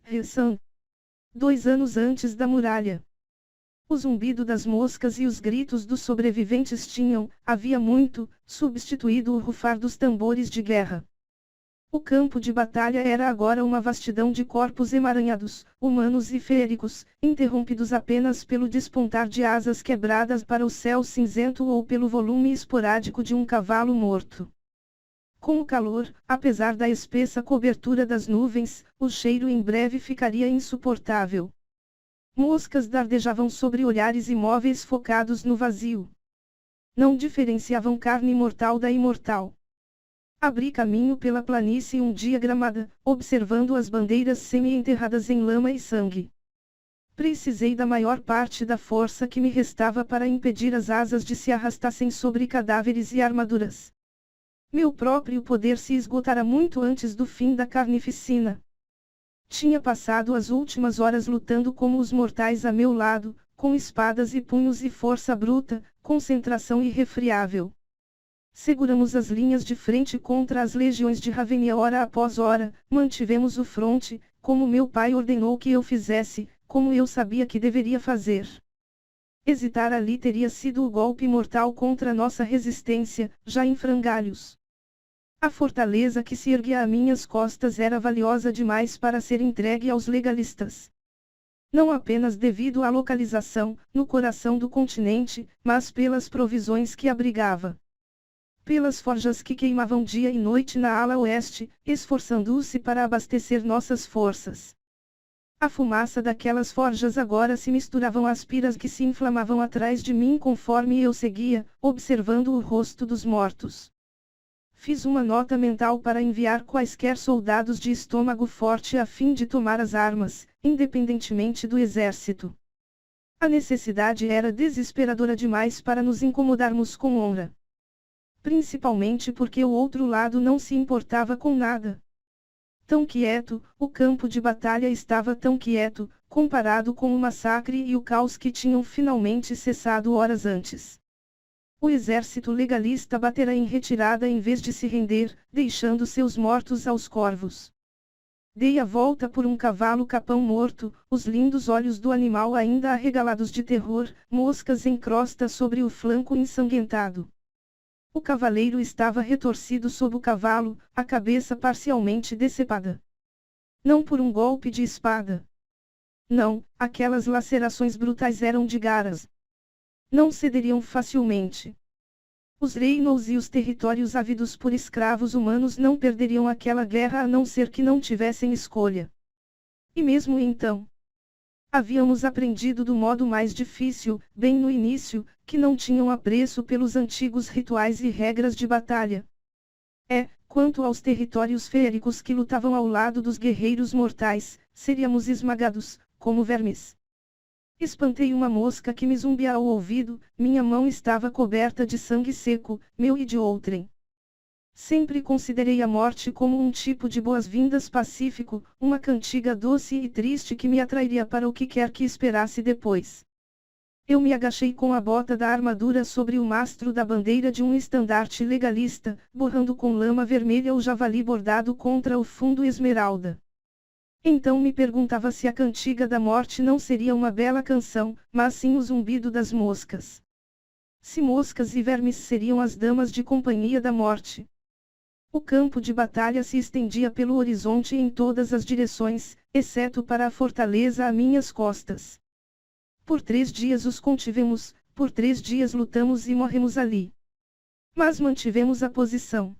Ressan. 2 anos antes da muralha. O zumbido das moscas e os gritos dos sobreviventes tinham, havia muito, substituído o rufar dos tambores de guerra. O campo de batalha era agora uma vastidão de corpos emaranhados, humanos e feéricos, interrompidos apenas pelo despontar de asas quebradas para o céu cinzento ou pelo volume esporádico de um cavalo morto. Com o calor, apesar da espessa cobertura das nuvens, o cheiro em breve ficaria insuportável. Moscas dardejavam sobre olhares imóveis focados no vazio. Não diferenciavam carne mortal da imortal. Abri caminho pela planície um dia gramada, observando as bandeiras semi-enterradas em lama e sangue. Precisei da maior parte da força que me restava para impedir as asas de se arrastassem sobre cadáveres e armaduras. Meu próprio poder se esgotara muito antes do fim da carnificina. Tinha passado as últimas horas lutando como os mortais a meu lado, com espadas e punhos e força bruta, concentração irrefriável. Seguramos as linhas de frente contra as legiões de Ravenia hora após hora, mantivemos o fronte, como meu pai ordenou que eu fizesse, como eu sabia que deveria fazer. Hesitar ali teria sido o golpe mortal contra nossa resistência, já em frangalhos. A fortaleza que se erguia a minhas costas era valiosa demais para ser entregue aos legalistas. Não apenas devido à localização, no coração do continente, mas pelas provisões que abrigava. Pelas forjas que queimavam dia e noite na ala oeste, esforçando-se para abastecer nossas forças. A fumaça daquelas forjas agora se misturavam às piras que se inflamavam atrás de mim conforme eu seguia, observando o rosto dos mortos. Fiz uma nota mental para enviar quaisquer soldados de estômago forte a fim de tomar as armas, independentemente do exército. A necessidade era desesperadora demais para nos incomodarmos com honra. Principalmente porque o outro lado não se importava com nada. Tão quieto, o campo de batalha estava tão quieto, comparado com o massacre e o caos que tinham finalmente cessado horas antes. O exército legalista batera em retirada em vez de se render, deixando seus mortos aos corvos. Dei a volta por um cavalo capão morto, os lindos olhos do animal ainda arregalados de terror, moscas em crosta sobre o flanco ensanguentado. O cavaleiro estava retorcido sob o cavalo, a cabeça parcialmente decepada. Não por um golpe de espada. Não, aquelas lacerações brutais eram de garras. Não cederiam facilmente. Os reinos e os territórios ávidos por escravos humanos não perderiam aquela guerra a não ser que não tivessem escolha. E mesmo então, havíamos aprendido do modo mais difícil, bem no início, que não tinham apreço pelos antigos rituais e regras de batalha. Quanto aos territórios feéricos que lutavam ao lado dos guerreiros mortais, seríamos esmagados, como vermes. Espantei uma mosca que me zumbia ao ouvido, minha mão estava coberta de sangue seco, meu e de outrem. Sempre considerei a morte como um tipo de boas-vindas pacífico, uma cantiga doce e triste que me atrairia para o que quer que esperasse depois. Eu me agachei com a bota da armadura sobre o mastro da bandeira de um estandarte legalista, borrando com lama vermelha o javali bordado contra o fundo esmeralda. Então me perguntava se a cantiga da morte não seria uma bela canção, mas sim o zumbido das moscas. Se moscas e vermes seriam as damas de companhia da morte. O campo de batalha se estendia pelo horizonte em todas as direções, exceto para a fortaleza a minhas costas. Por 3 dias os contivemos, por 3 dias lutamos e morremos ali. Mas mantivemos a posição.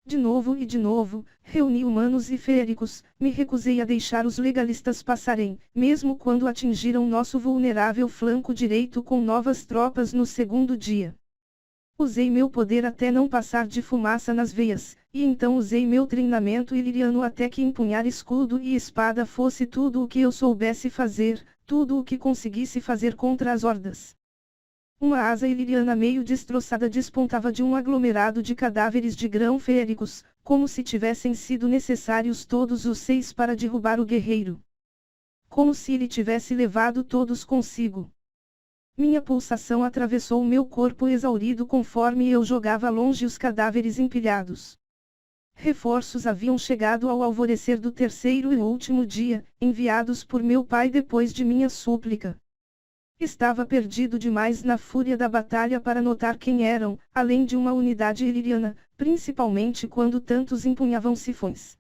De novo e de novo, reuni humanos e feéricos, me recusei a deixar os legalistas passarem, mesmo quando atingiram nosso vulnerável flanco direito com novas tropas no segundo dia. Usei meu poder até não passar de fumaça nas veias, e então usei meu treinamento iliriano até que empunhar escudo e espada fosse tudo o que eu soubesse fazer, tudo o que conseguisse fazer contra as hordas. Uma asa iliriana meio destroçada despontava de um aglomerado de cadáveres de grão feéricos, como se tivessem sido necessários todos os 6 para derrubar o guerreiro. Como se ele tivesse levado todos consigo. Minha pulsação atravessou meu corpo exaurido conforme eu jogava longe os cadáveres empilhados. Reforços haviam chegado ao alvorecer do terceiro e último dia, enviados por meu pai depois de minha súplica. Estava perdido demais na fúria da batalha para notar quem eram, além de uma unidade iliriana, principalmente quando tantos empunhavam sifões.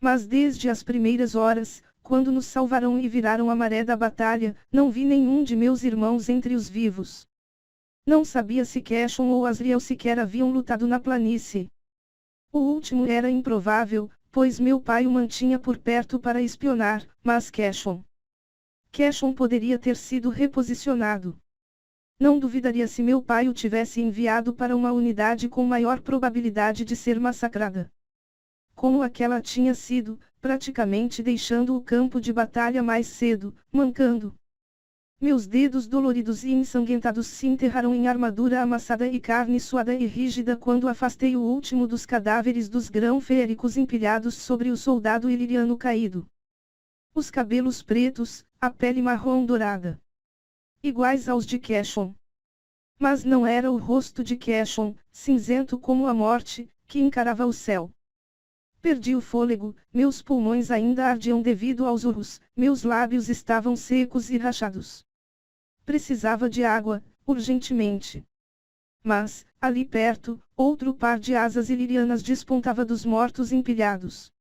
Mas desde as primeiras horas, quando nos salvaram e viraram a maré da batalha, não vi nenhum de meus irmãos entre os vivos. Não sabia se Quéchon ou Asriel sequer haviam lutado na planície. O último era improvável, pois meu pai o mantinha por perto para espionar, mas Quéchon poderia ter sido reposicionado. Não duvidaria se meu pai o tivesse enviado para uma unidade com maior probabilidade de ser massacrada. Como aquela tinha sido, praticamente deixando o campo de batalha mais cedo, mancando. Meus dedos doloridos e ensanguentados se enterraram em armadura amassada e carne suada e rígida quando afastei o último dos cadáveres dos grão-féricos empilhados sobre o soldado iliriano caído. Os cabelos pretos, a pele marrom dourada. Iguais aos de Quéchon. Mas não era o rosto de Quéchon, cinzento como a morte, que encarava o céu. Perdi o fôlego, meus pulmões ainda ardiam devido aos urros, meus lábios estavam secos e rachados. Precisava de água, urgentemente. Mas, ali perto, outro par de asas ilirianas despontava dos mortos empilhados.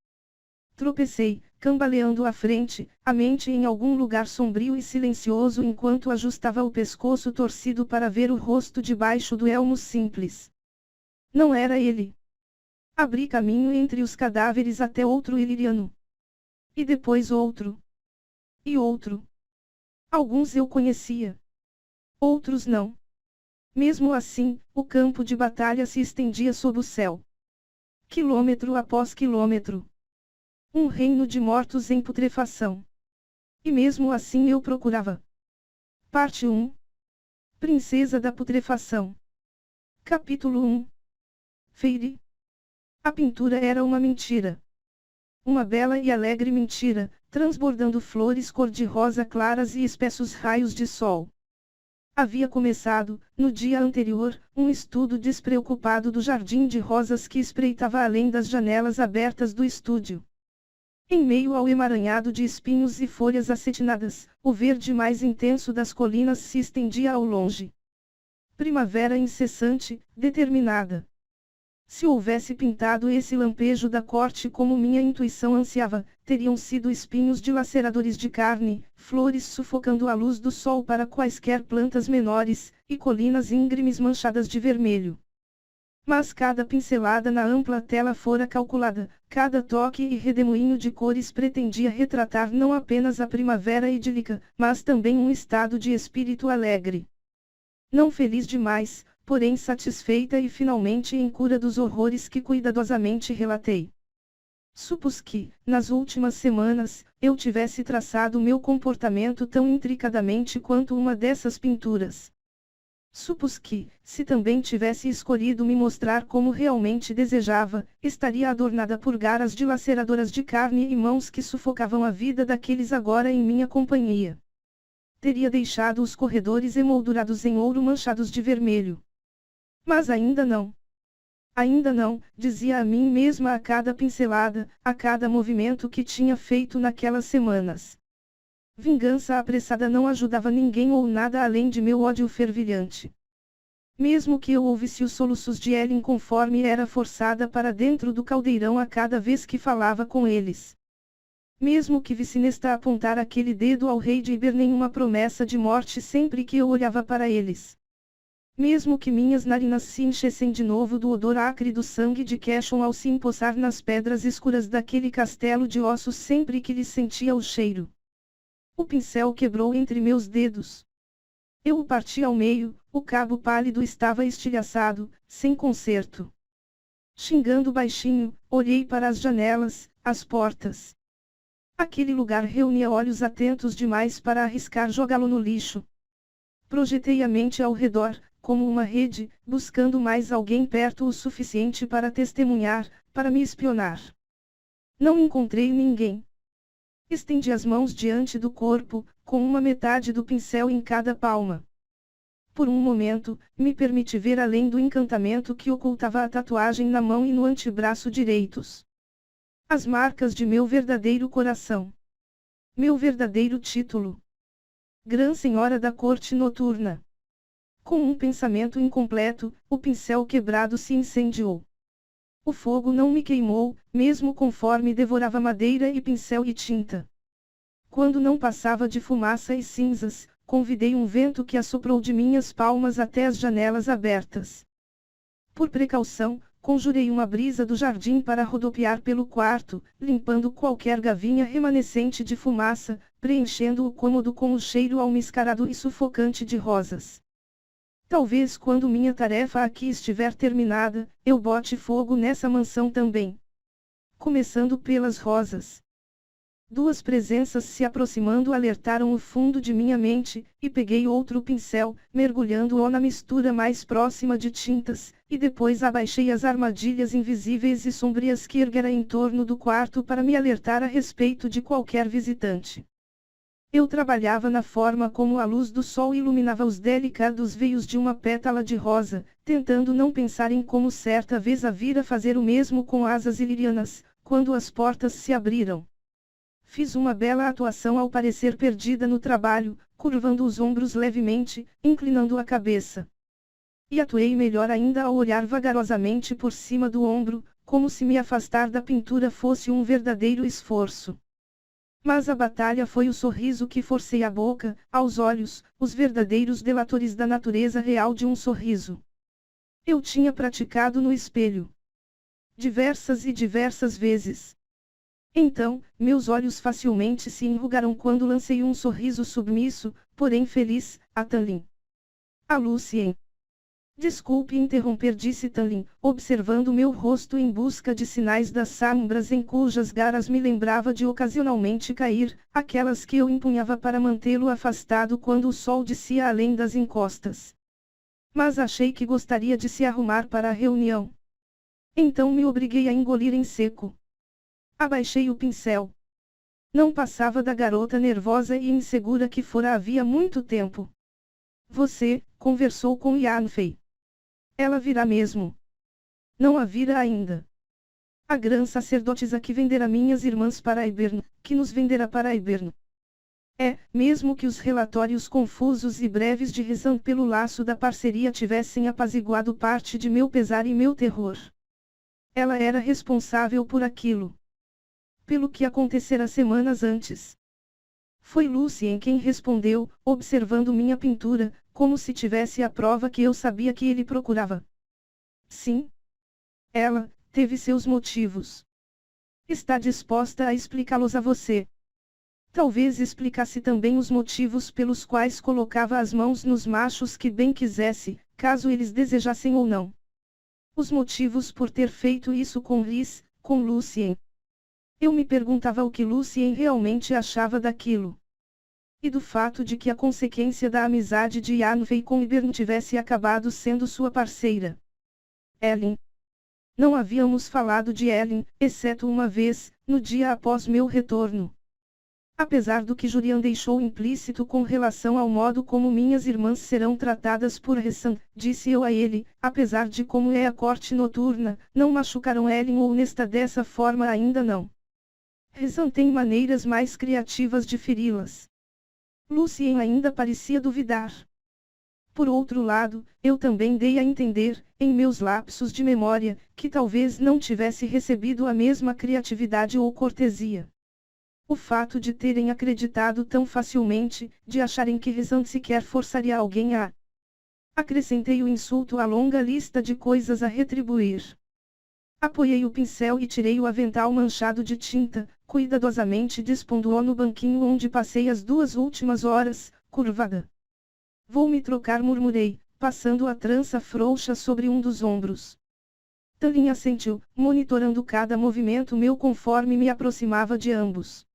Tropecei, cambaleando à frente, a mente em algum lugar sombrio e silencioso enquanto ajustava o pescoço torcido para ver o rosto debaixo do elmo simples. Não era ele. Abri caminho entre os cadáveres até outro iliriano. E depois outro. E outro. Alguns eu conhecia. Outros não. Mesmo assim, o campo de batalha se estendia sob o céu. Quilômetro após quilômetro. Um reino de mortos em putrefação. E mesmo assim eu procurava. Parte 1. Princesa da Putrefação. Capítulo 1. Feire. A pintura era uma mentira. Uma bela e alegre mentira, transbordando flores cor-de-rosa claras e espessos raios de sol. Havia começado, no dia anterior, um estudo despreocupado do jardim de rosas que espreitava além das janelas abertas do estúdio. Em meio ao emaranhado de espinhos e folhas acetinadas, o verde mais intenso das colinas se estendia ao longe. Primavera incessante, determinada. Se houvesse pintado esse lampejo da corte como minha intuição ansiava, teriam sido espinhos dilaceradores de carne, flores sufocando a luz do sol para quaisquer plantas menores, e colinas íngremes manchadas de vermelho. Mas cada pincelada na ampla tela fora calculada, cada toque e redemoinho de cores pretendia retratar não apenas a primavera idílica, mas também um estado de espírito alegre. Não feliz demais, porém satisfeita e finalmente em cura dos horrores que cuidadosamente relatei. Supus que, nas últimas semanas, eu tivesse traçado meu comportamento tão intricadamente quanto uma dessas pinturas. Supus que, se também tivesse escolhido me mostrar como realmente desejava, estaria adornada por garras dilaceradoras de carne e mãos que sufocavam a vida daqueles agora em minha companhia. Teria deixado os corredores emoldurados em ouro manchados de vermelho. Mas ainda não. Ainda não, dizia a mim mesma a cada pincelada, a cada movimento que tinha feito naquelas semanas. Vingança apressada não ajudava ninguém ou nada além de meu ódio fervilhante. Mesmo que eu ouvisse os soluços de Ellen conforme era forçada para dentro do caldeirão a cada vez que falava com eles. Mesmo que visse Nesta apontar aquele dedo ao rei de Iberném uma promessa de morte sempre que eu olhava para eles. Mesmo que minhas narinas se enchessem de novo do odor acre do sangue de Quéchon ao se empoçar nas pedras escuras daquele castelo de ossos sempre que lhe sentia o cheiro. O pincel quebrou entre meus dedos. Eu o parti ao meio, o cabo pálido estava estilhaçado, sem conserto. Xingando baixinho, olhei para as janelas, as portas. Aquele lugar reunia olhos atentos demais para arriscar jogá-lo no lixo. Projetei a mente ao redor, como uma rede, buscando mais alguém perto o suficiente para testemunhar, para me espionar. Não encontrei ninguém. Estendi as mãos diante do corpo, com uma metade do pincel em cada palma. por um momento, me permiti ver além do encantamento que ocultava a tatuagem na mão e no antebraço direitos. As marcas de meu verdadeiro coração. Meu verdadeiro título. Grã Senhora da Corte Noturna. Com um pensamento incompleto, o pincel quebrado se incendiou. O fogo não me queimou, mesmo conforme devorava madeira e pincel e tinta. Quando não passava de fumaça e cinzas, convidei um vento que assoprou de minhas palmas até as janelas abertas. Por precaução, conjurei uma brisa do jardim para rodopiar pelo quarto, limpando qualquer gavinha remanescente de fumaça, preenchendo o cômodo com o cheiro almiscarado e sufocante de rosas. Talvez quando minha tarefa aqui estiver terminada, eu bote fogo nessa mansão também. Começando pelas rosas. Duas presenças se aproximando alertaram o fundo de minha mente, e peguei outro pincel, mergulhando-o na mistura mais próxima de tintas, e depois abaixei as armadilhas invisíveis e sombrias que erguera em torno do quarto para me alertar a respeito de qualquer visitante. Eu trabalhava na forma como a luz do sol iluminava os delicados veios de uma pétala de rosa, tentando não pensar em como certa vez a vira fazer o mesmo com asas ilirianas, quando as portas se abriram. Fiz uma bela atuação ao parecer perdida no trabalho, curvando os ombros levemente, inclinando a cabeça. E atuei melhor ainda ao olhar vagarosamente por cima do ombro, como se me afastar da pintura fosse um verdadeiro esforço. Mas a batalha foi o sorriso que forcei a boca, aos olhos, os verdadeiros delatores da natureza real de um sorriso. Eu tinha praticado no espelho. Diversas e diversas vezes. Então, meus olhos facilmente se enrugaram quando lancei um sorriso submisso, porém feliz, a Tanlin. A Lucien. Desculpe interromper, disse Tanlin, observando meu rosto em busca de sinais das sombras em cujas garras me lembrava de ocasionalmente cair, aquelas que eu empunhava para mantê-lo afastado quando o sol descia além das encostas. Mas achei que gostaria de se arrumar para a reunião. Então me obriguei a engolir em seco. Abaixei o pincel. Não passava da garota nervosa e insegura que fora havia muito tempo. Você, conversou com Yanfei. Ela virá mesmo. Não a vira ainda. A grã sacerdotisa que venderá minhas irmãs para Iberno, que nos venderá para Iberno. Mesmo que os relatórios confusos e breves de Rezan pelo laço da parceria tivessem apaziguado parte de meu pesar e meu terror. Ela era responsável por aquilo. Pelo que acontecera semanas antes. Foi Lucien quem respondeu, observando minha pintura, como se tivesse a prova que eu sabia que ele procurava. Sim. Ela teve seus motivos. Está disposta a explicá-los a você. Talvez explicasse também os motivos pelos quais colocava as mãos nos machos que bem quisesse, caso eles desejassem ou não. Os motivos por ter feito isso com Liz, com Lucien. Eu me perguntava o que Lucien realmente achava daquilo. E do fato de que a consequência da amizade de Yanfei com Ibern tivesse acabado sendo sua parceira. Ellen. Não havíamos falado de Ellen, exceto uma vez, no dia após meu retorno. Apesar do que Julian deixou implícito com relação ao modo como minhas irmãs serão tratadas por Rezan, disse eu a ele, apesar de como é a corte noturna, não machucaram Ellen ou Nesta dessa forma ainda não. Rezan tem maneiras mais criativas de feri-las. Lucien ainda parecia duvidar. Por outro lado, eu também dei a entender, em meus lapsos de memória, que talvez não tivesse recebido a mesma criatividade ou cortesia. O fato de terem acreditado tão facilmente, de acharem que Rezan sequer forçaria alguém a... Acrescentei o insulto à longa lista de coisas a retribuir. Apoiei o pincel e tirei o avental manchado de tinta, cuidadosamente dispondo-o no banquinho onde passei as 2 últimas horas, curvada. Vou me trocar, murmurei, passando a trança frouxa sobre um dos ombros. Tanlin assentiu, monitorando cada movimento meu conforme me aproximava de ambos.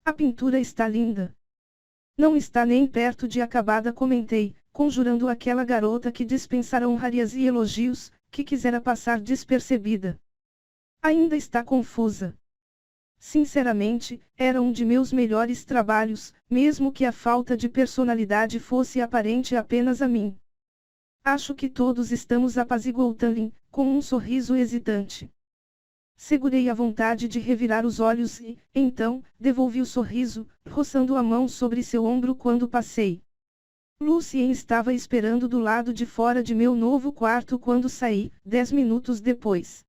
A pintura está linda. Não está nem perto de acabada, comentei, conjurando aquela garota que dispensara honrarias e elogios, que quisera passar despercebida. Ainda está confusa. Sinceramente, era um de meus melhores trabalhos, mesmo que a falta de personalidade fosse aparente apenas a mim. Acho que todos estamos, apaziguou Tanlin, com um sorriso hesitante. Segurei a vontade de revirar os olhos e, então, devolvi o sorriso, roçando a mão sobre seu ombro quando passei. Lucien estava esperando do lado de fora de meu novo quarto quando saí, 10 minutos depois.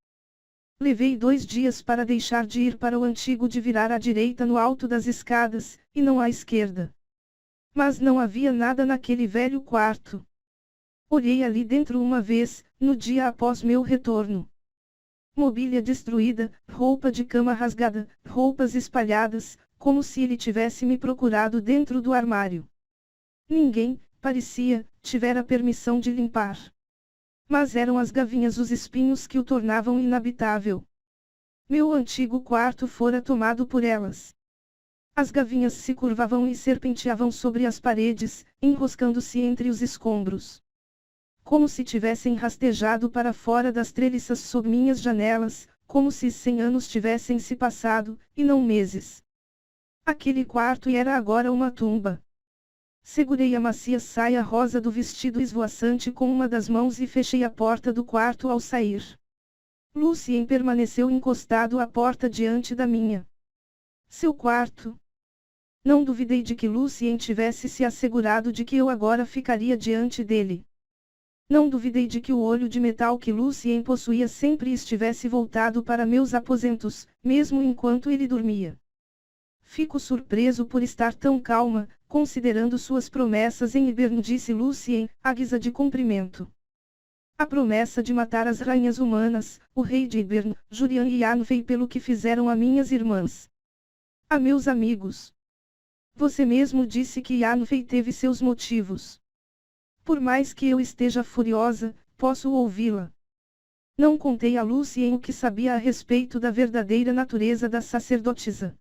Levei 2 dias para deixar de ir para o antigo de virar à direita no alto das escadas, e não à esquerda. Mas não havia nada naquele velho quarto. Olhei ali dentro uma vez, no dia após meu retorno. Mobília destruída, roupa de cama rasgada, roupas espalhadas, como se ele tivesse me procurado dentro do armário. Ninguém, parecia, tivera permissão de limpar. Mas eram as gavinhas os espinhos que o tornavam inabitável. Meu antigo quarto fora tomado por elas. As gavinhas se curvavam e serpenteavam sobre as paredes, enroscando-se entre os escombros. Como se tivessem rastejado para fora das treliças sob minhas janelas, como se 100 anos tivessem se passado, e não meses. Aquele quarto era agora uma tumba. Segurei a macia saia rosa do vestido esvoaçante com uma das mãos e fechei a porta do quarto ao sair. Lucien permaneceu encostado à porta diante da minha. Seu quarto. Não duvidei de que Lucien tivesse se assegurado de que eu agora ficaria diante dele. Não duvidei de que o olho de metal que Lucien possuía sempre estivesse voltado para meus aposentos, mesmo enquanto ele dormia. Fico surpreso por estar tão calma, considerando suas promessas em Hiberno, disse Lucien, à guisa de cumprimento. A promessa de matar as rainhas humanas, o rei de Hiberno, Jurian e Yanfei, pelo que fizeram a minhas irmãs. A meus amigos. Você mesmo disse que Yanfei teve seus motivos. Por mais que eu esteja furiosa, posso ouvi-la. Não contei a Lucien o que sabia a respeito da verdadeira natureza da sacerdotisa.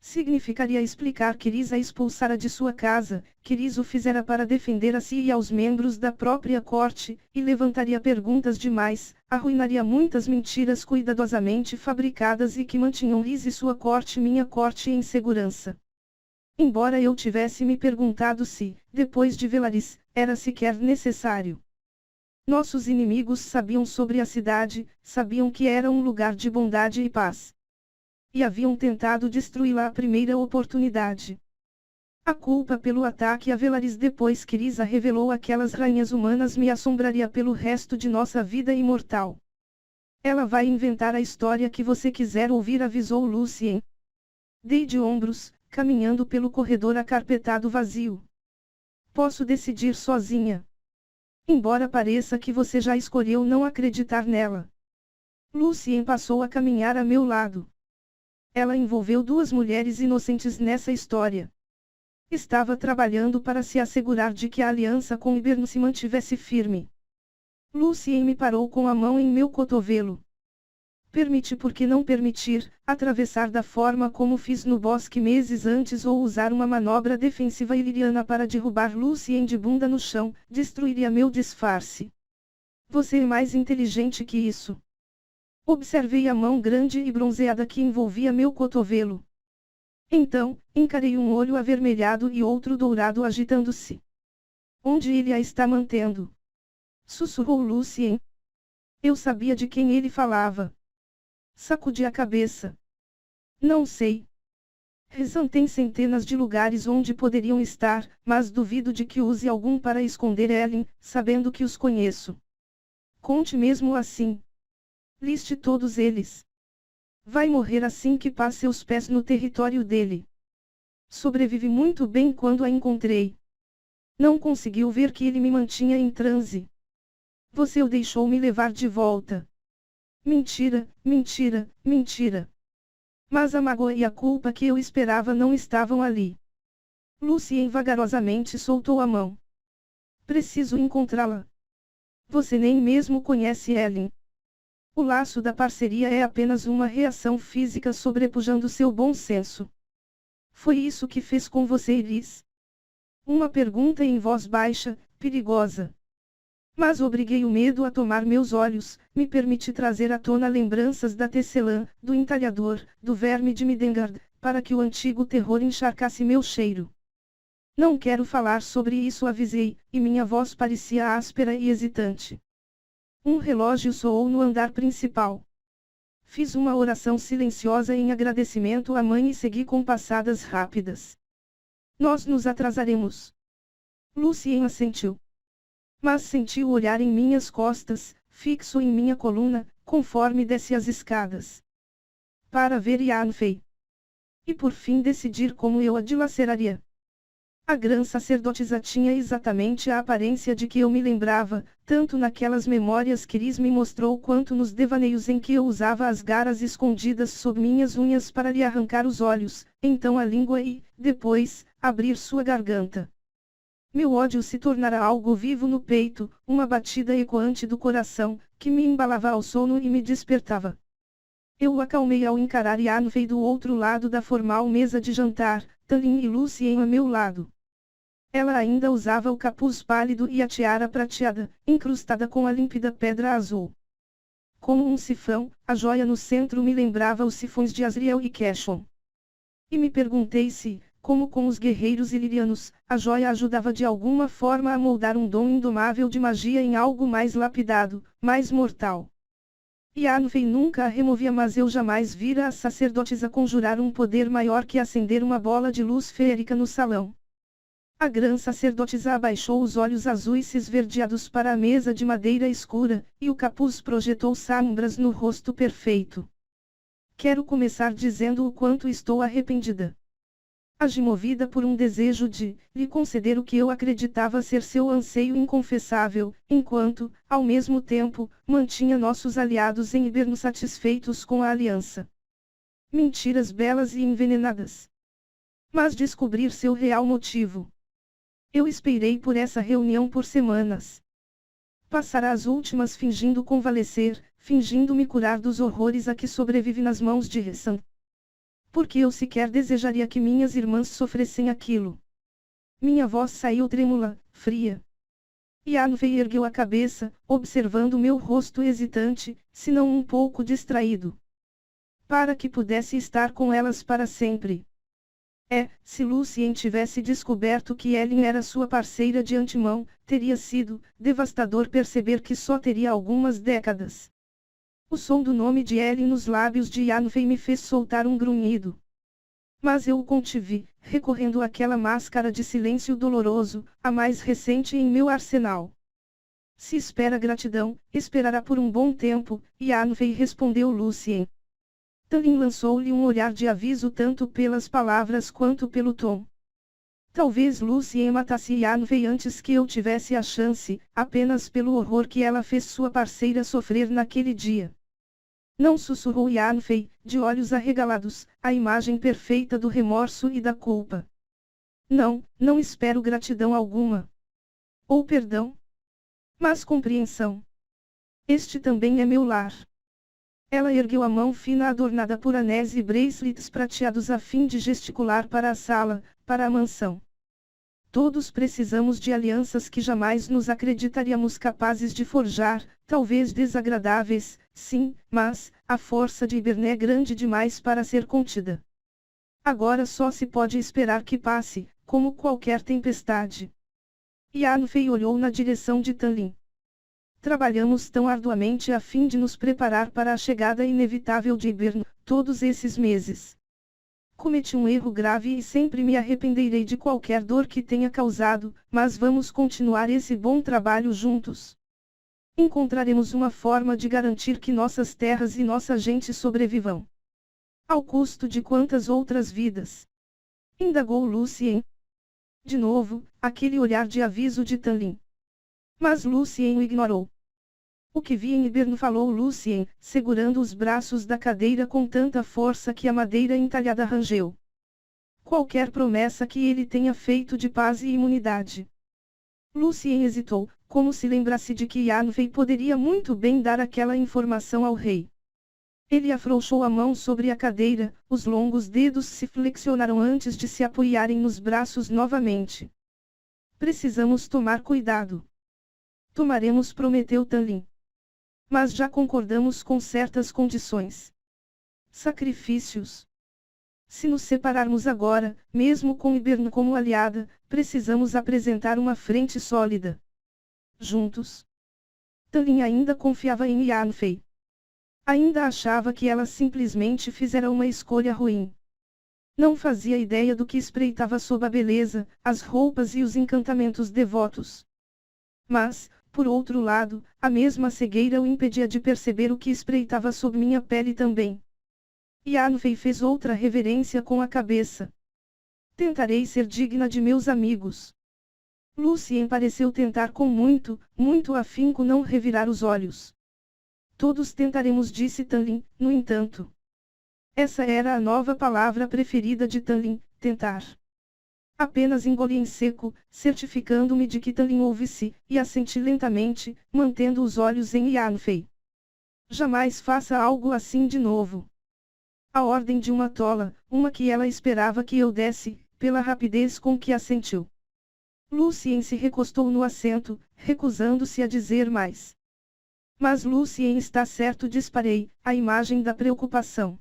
Significaria explicar que Liz a expulsara de sua casa, que Liz o fizera para defender a si e aos membros da própria corte, e levantaria perguntas demais, arruinaria muitas mentiras cuidadosamente fabricadas e que mantinham Liz e sua corte, minha corte, em segurança. Embora eu tivesse me perguntado se, depois de Velaris, era sequer necessário. Nossos inimigos sabiam sobre a cidade, sabiam que era um lugar de bondade e paz. E haviam tentado destruí-la à primeira oportunidade. A culpa pelo ataque a Velaris depois que Lisa revelou aquelas rainhas humanas me assombraria pelo resto de nossa vida imortal. Ela vai inventar a história que você quiser ouvir, avisou Lucien. Dei de ombros, caminhando pelo corredor acarpetado vazio. Posso decidir sozinha. Embora pareça que você já escolheu não acreditar nela. Lucien passou a caminhar a meu lado. Ela envolveu 2 mulheres inocentes nessa história. Estava trabalhando para se assegurar de que a aliança com Hiberno se mantivesse firme. Lucien me parou com a mão em meu cotovelo. Permite, por que não permitir, atravessar da forma como fiz no bosque meses antes, ou usar uma manobra defensiva iliriana para derrubar Lucien de bunda no chão, destruiria meu disfarce. Você é mais inteligente que isso. Observei a mão grande e bronzeada que envolvia meu cotovelo. Então, encarei um olho avermelhado e outro dourado agitando-se. Onde ele a está mantendo? Sussurrou Lucien. Eu sabia de quem ele falava. Sacudi a cabeça. Não sei. Rezan tem centenas de lugares onde poderiam estar, mas duvido de que use algum para esconder Ellen, sabendo que os conheço. Conte mesmo assim. Liste todos eles. Vai morrer assim que passe os pés no território dele. Sobrevivi muito bem quando a encontrei. Não conseguiu ver que ele me mantinha em transe. Você o deixou me levar de volta. Mentira, mentira, mentira. Mas a mágoa e a culpa que eu esperava não estavam ali. Lucien vagarosamente soltou a mão. Preciso encontrá-la. Você nem mesmo conhece Ellen. O laço da parceria é apenas uma reação física sobrepujando seu bom senso. Foi isso que fez com você, Liz? Uma pergunta em voz baixa, perigosa. Mas obriguei o medo a tomar meus olhos, me permiti trazer à tona lembranças da tecelã, do entalhador, do verme de Midgard, para que o antigo terror encharcasse meu cheiro. Não quero falar sobre isso, avisei, e minha voz parecia áspera e hesitante. Um relógio soou no andar principal. Fiz uma oração silenciosa em agradecimento à mãe e segui com passadas rápidas. Nós nos atrasaremos. Lucien assentiu. Mas senti o olhar em minhas costas, fixo em minha coluna, conforme desce as escadas. Para ver Yanfei. E por fim decidir como eu a dilaceraria. A grã sacerdotisa tinha exatamente a aparência de que eu me lembrava, tanto naquelas memórias que Liz me mostrou quanto nos devaneios em que eu usava as garras escondidas sob minhas unhas para lhe arrancar os olhos, então a língua e, depois, abrir sua garganta. Meu ódio se tornara algo vivo no peito, uma batida ecoante do coração, que me embalava ao sono e me despertava. Eu o acalmei ao encarar Yanfei do outro lado da formal mesa de jantar, Tallinn e Lucien a meu lado. Ela ainda usava o capuz pálido e a tiara prateada, incrustada com a límpida pedra azul. Como um sifão, a joia no centro me lembrava os sifões de Asriel e Keshon. E me perguntei se, como com os guerreiros ilirianos, a joia ajudava de alguma forma a moldar um dom indomável de magia em algo mais lapidado, mais mortal. Yanfei nunca a removia, mas eu jamais vira a sacerdotisa conjurar um poder maior que acender uma bola de luz feérica no salão. A grã sacerdotisa abaixou os olhos azuis esverdeados para a mesa de madeira escura, e o capuz projetou sombras no rosto perfeito. Quero começar dizendo o quanto estou arrependida. Agi movida por um desejo de lhe conceder o que eu acreditava ser seu anseio inconfessável, enquanto, ao mesmo tempo, mantinha nossos aliados em hiberno satisfeitos com a aliança. Mentiras belas e envenenadas. Mas descobrir seu real motivo. Eu esperei por essa reunião por semanas. Passará as últimas fingindo convalescer, fingindo me curar dos horrores a que sobrevive nas mãos de Ressan. Porque eu sequer desejaria que minhas irmãs sofressem aquilo. Minha voz saiu trêmula, fria. Yanfei ergueu a cabeça, observando meu rosto hesitante, se não um pouco distraído. Para que pudesse estar com elas para sempre. Se Lucien tivesse descoberto que Ellen era sua parceira de antemão, teria sido devastador perceber que só teria algumas décadas. O som do nome de Ellen nos lábios de Yanfei me fez soltar um grunhido. Mas eu o contive, recorrendo àquela máscara de silêncio doloroso, a mais recente em meu arsenal. Se espera gratidão, esperará por um bom tempo, Yanfei, respondeu Lucien. Tallinn lançou-lhe um olhar de aviso tanto pelas palavras quanto pelo tom. Talvez Lucien matasse Yanfei antes que eu tivesse a chance, apenas pelo horror que ela fez sua parceira sofrer naquele dia. Não, sussurrou Yanfei, de olhos arregalados, a imagem perfeita do remorso e da culpa. Não, não espero gratidão alguma. Ou perdão. Mas compreensão. Este também é meu lar. Ela ergueu a mão fina adornada por anéis e bracelets prateados a fim de gesticular para a sala, para a mansão. Todos precisamos de alianças que jamais nos acreditaríamos capazes de forjar, talvez desagradáveis, sim, mas a força de Yberne é grande demais para ser contida. Agora só se pode esperar que passe, como qualquer tempestade. Yanfei olhou na direção de Tallinn. Trabalhamos tão arduamente a fim de nos preparar para a chegada inevitável de Yberne, todos esses meses. Cometi um erro grave e sempre me arrependerei de qualquer dor que tenha causado, mas vamos continuar esse bom trabalho juntos. Encontraremos uma forma de garantir que nossas terras e nossa gente sobrevivam. Ao custo de quantas outras vidas? Indagou Lucien. De novo, aquele olhar de aviso de Tallinn. Mas Lucien o ignorou. O que vi em Yberne, falou Lucien, segurando os braços da cadeira com tanta força que a madeira entalhada rangeu. Qualquer promessa que ele tenha feito de paz e imunidade. Lucien hesitou, como se lembrasse de que Yanfei poderia muito bem dar aquela informação ao rei. Ele afrouxou a mão sobre a cadeira, os longos dedos se flexionaram antes de se apoiarem nos braços novamente. Precisamos tomar cuidado. Tomaremos, prometeu Tanlin. Mas já concordamos com certas condições. Sacrifícios. Se nos separarmos agora, mesmo com Hibern como aliada, precisamos apresentar uma frente sólida. Juntos. Tanlin ainda confiava em Yanfei. Ainda achava que ela simplesmente fizera uma escolha ruim. Não fazia ideia do que espreitava sob a beleza, as roupas e os encantamentos devotos. Mas, por outro lado, a mesma cegueira o impedia de perceber o que espreitava sob minha pele também. Yanfei fez outra reverência com a cabeça. Tentarei ser digna de meus amigos. Lucien pareceu tentar com muito afinco não revirar os olhos. Todos tentaremos, disse Tanlin, no entanto. Essa era a nova palavra preferida de Tanlin, tentar. Apenas engoli em seco, certificando-me de que Tanlin ouvisse, e assenti lentamente, mantendo os olhos em Yanfei. Jamais faça algo assim de novo. A ordem de uma tola, uma que ela esperava que eu desse, pela rapidez com que assentiu. Lucien se recostou no assento, recusando-se a dizer mais. Mas Lucien está certo, disparei, a imagem da preocupação.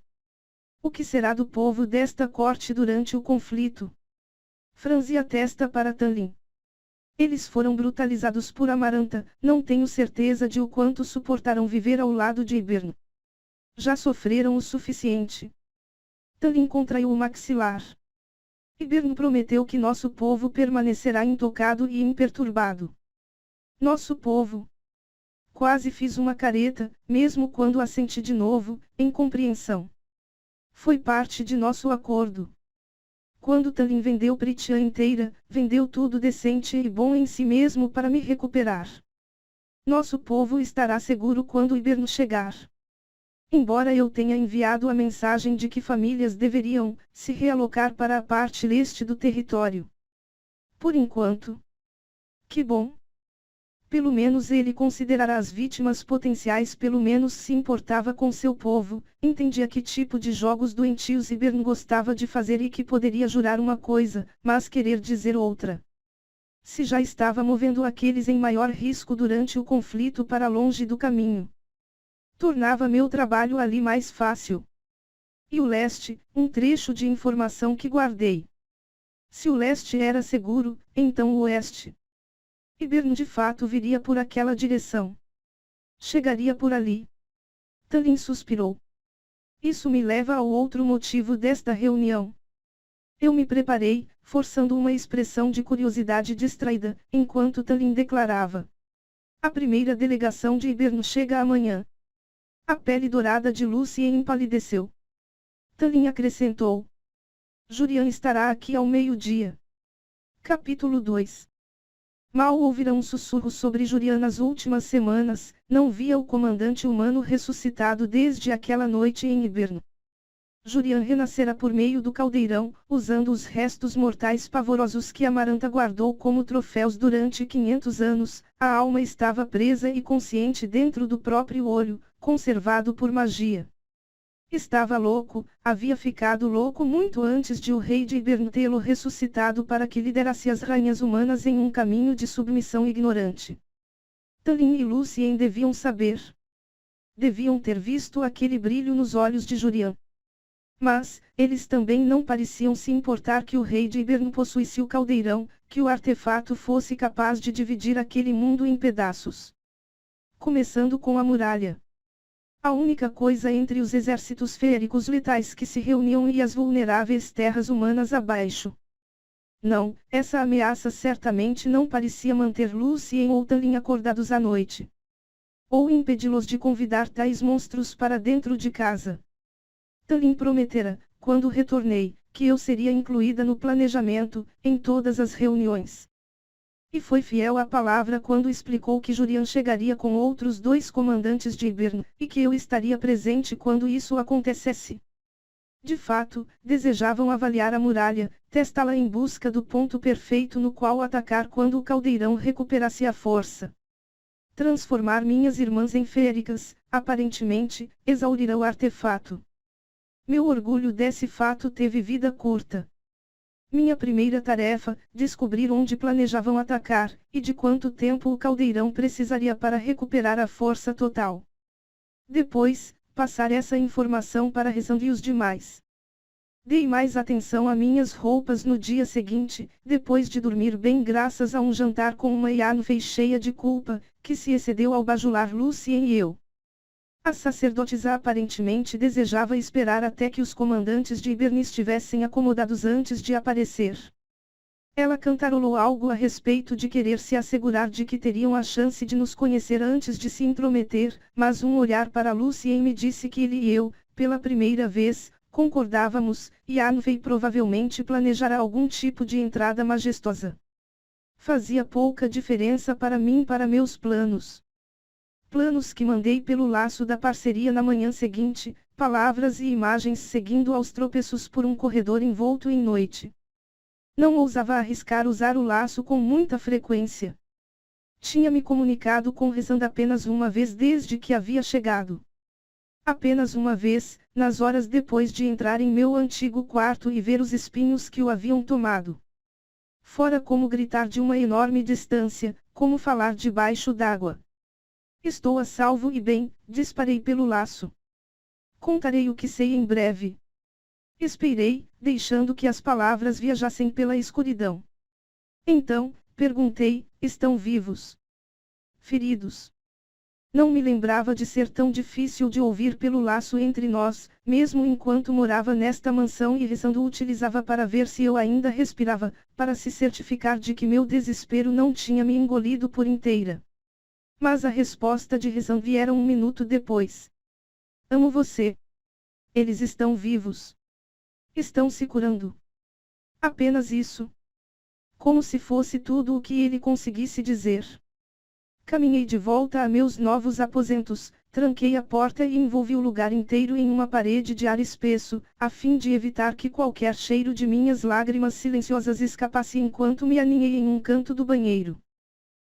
O que será do povo desta corte durante o conflito? Franzi a testa para Tanlin. Eles foram brutalizados por Amaranta, não tenho certeza de o quanto suportarão viver ao lado de Hibern. Já sofreram o suficiente. Tanlin contraiu o maxilar. Hibern prometeu que nosso povo permanecerá intocado e imperturbado. Nosso povo. Quase fiz uma careta, mesmo quando assenti de novo, em compreensão. Foi parte de nosso acordo. Quando Tanlin vendeu Prithian inteira, vendeu tudo decente e bom em si mesmo para me recuperar. Nosso povo estará seguro quando Hibern chegar. Embora eu tenha enviado a mensagem de que famílias deveriam se realocar para a parte leste do território. Por enquanto. Que bom. Pelo menos ele considerará as vítimas potenciais, pelo menos se importava com seu povo, entendia que tipo de jogos doentios Hibern gostava de fazer e que poderia jurar uma coisa, mas querer dizer outra. Se já estava movendo aqueles em maior risco durante o conflito para longe do caminho. Tornava meu trabalho ali mais fácil. E o leste, um trecho de informação que guardei. Se o leste era seguro, então o oeste. Hibern de fato viria por aquela direção. Chegaria por ali. Tanlin suspirou. Isso me leva ao outro motivo desta reunião. Eu me preparei, forçando uma expressão de curiosidade distraída, enquanto Tanlin declarava. A primeira delegação de Hibern chega amanhã. A pele dourada de Lucien empalideceu. Tanlin acrescentou. Jurian estará aqui ao meio-dia. Capítulo 2. Mal ouvira um sussurro sobre Jurian nas últimas semanas, não via o comandante humano ressuscitado desde aquela noite em Hibern. Jurian renascera por meio do caldeirão, usando os restos mortais pavorosos que Amaranta guardou como troféus durante 500 anos, a alma estava presa e consciente dentro do próprio olho, conservado por magia. Estava louco, havia ficado louco muito antes de o rei de Hibern tê-lo ressuscitado para que liderasse as rainhas humanas em um caminho de submissão ignorante. Tanlin e Lucien deviam saber. Deviam ter visto aquele brilho nos olhos de Jurian. Mas, eles também não pareciam se importar que o rei de Hibern possuísse o caldeirão, que o artefato fosse capaz de dividir aquele mundo em pedaços. Começando com a muralha. A única coisa entre os exércitos féricos letais que se reuniam e as vulneráveis terras humanas abaixo. Não, essa ameaça certamente não parecia manter Lucien ou Tanlin acordados à noite. Ou impedi-los de convidar tais monstros para dentro de casa. Tanlin prometera, quando retornei, que eu seria incluída no planejamento, em todas as reuniões. E foi fiel à palavra quando explicou que Jurian chegaria com outros 2 comandantes de Hibern, e que eu estaria presente quando isso acontecesse. De fato, desejavam avaliar a muralha, testá-la em busca do ponto perfeito no qual atacar quando o caldeirão recuperasse a força. Transformar minhas irmãs em féricas, aparentemente, exaurirá o artefato. Meu orgulho desse fato teve vida curta. Minha primeira tarefa, descobrir onde planejavam atacar, e de quanto tempo o caldeirão precisaria para recuperar a força total. Depois, passar essa informação para Rezan e os demais. Dei mais atenção a minhas roupas no dia seguinte, depois de dormir bem graças a um jantar com uma Yanfei cheia de culpa, que se excedeu ao bajular Lucien e eu. A sacerdotisa aparentemente desejava esperar até que os comandantes de Iberne estivessem acomodados antes de aparecer. Ela cantarolou algo a respeito de querer se assegurar de que teriam a chance de nos conhecer antes de se intrometer, mas um olhar para Lucien me disse que ele e eu, pela primeira vez, concordávamos, e Yanfei provavelmente planejará algum tipo de entrada majestosa. Fazia pouca diferença para mim e para meus planos. Planos que mandei pelo laço da parceria na manhã seguinte, palavras e imagens seguindo aos tropeços por um corredor envolto em noite. Não ousava arriscar usar o laço com muita frequência. Tinha me comunicado com Rezan apenas uma vez desde que havia chegado. Apenas uma vez, nas horas depois de entrar em meu antigo quarto e ver os espinhos que o haviam tomado. Fora como gritar de uma enorme distância, como falar debaixo d'água. Estou a salvo e bem, disparei pelo laço. Contarei o que sei em breve. Esperei, deixando que as palavras viajassem pela escuridão. Então, perguntei, estão vivos? Feridos? Não me lembrava de ser tão difícil de ouvir pelo laço entre nós, mesmo enquanto morava nesta mansão e Rezan o utilizava para ver se eu ainda respirava, para se certificar de que meu desespero não tinha me engolido por inteira. Mas a resposta de Rezan viera um minuto depois. Amo você. Eles estão vivos. Estão se curando. Apenas isso. Como se fosse tudo o que ele conseguisse dizer. Caminhei de volta a meus novos aposentos, tranquei a porta e envolvi o lugar inteiro em uma parede de ar espesso, a fim de evitar que qualquer cheiro de minhas lágrimas silenciosas escapasse enquanto me aninhei em um canto do banheiro.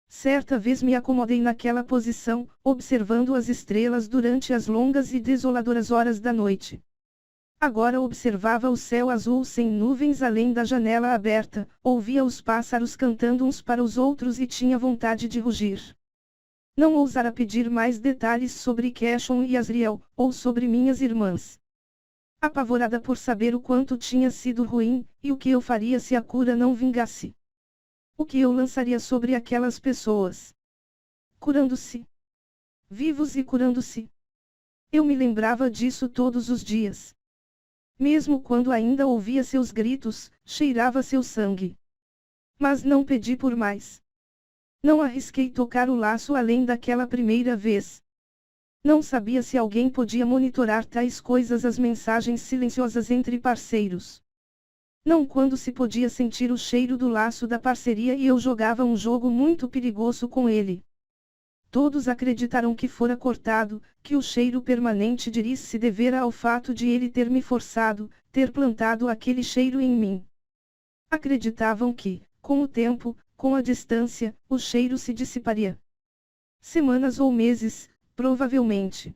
Certa vez me acomodei naquela posição, observando as estrelas durante as longas e desoladoras horas da noite. Agora observava o céu azul sem nuvens além da janela aberta, ouvia os pássaros cantando uns para os outros e tinha vontade de rugir. Não ousara pedir mais detalhes sobre Cashon e Asriel, ou sobre minhas irmãs. Apavorada por saber o quanto tinha sido ruim, e o que eu faria se a cura não vingasse. O que eu lançaria sobre aquelas pessoas? Curando-se. Vivos e curando-se. Eu me lembrava disso todos os dias. Mesmo quando ainda ouvia seus gritos, cheirava seu sangue. Mas não pedi por mais. Não arrisquei tocar o laço além daquela primeira vez. Não sabia se alguém podia monitorar tais coisas, as mensagens silenciosas entre parceiros. Não quando se podia sentir o cheiro do laço da parceria e eu jogava um jogo muito perigoso com ele. Todos acreditaram que fora cortado, que o cheiro permanente de Iris se devera ao fato de ele ter me forçado, ter plantado aquele cheiro em mim. Acreditavam que, com o tempo, com a distância, o cheiro se dissiparia. Semanas ou meses, provavelmente.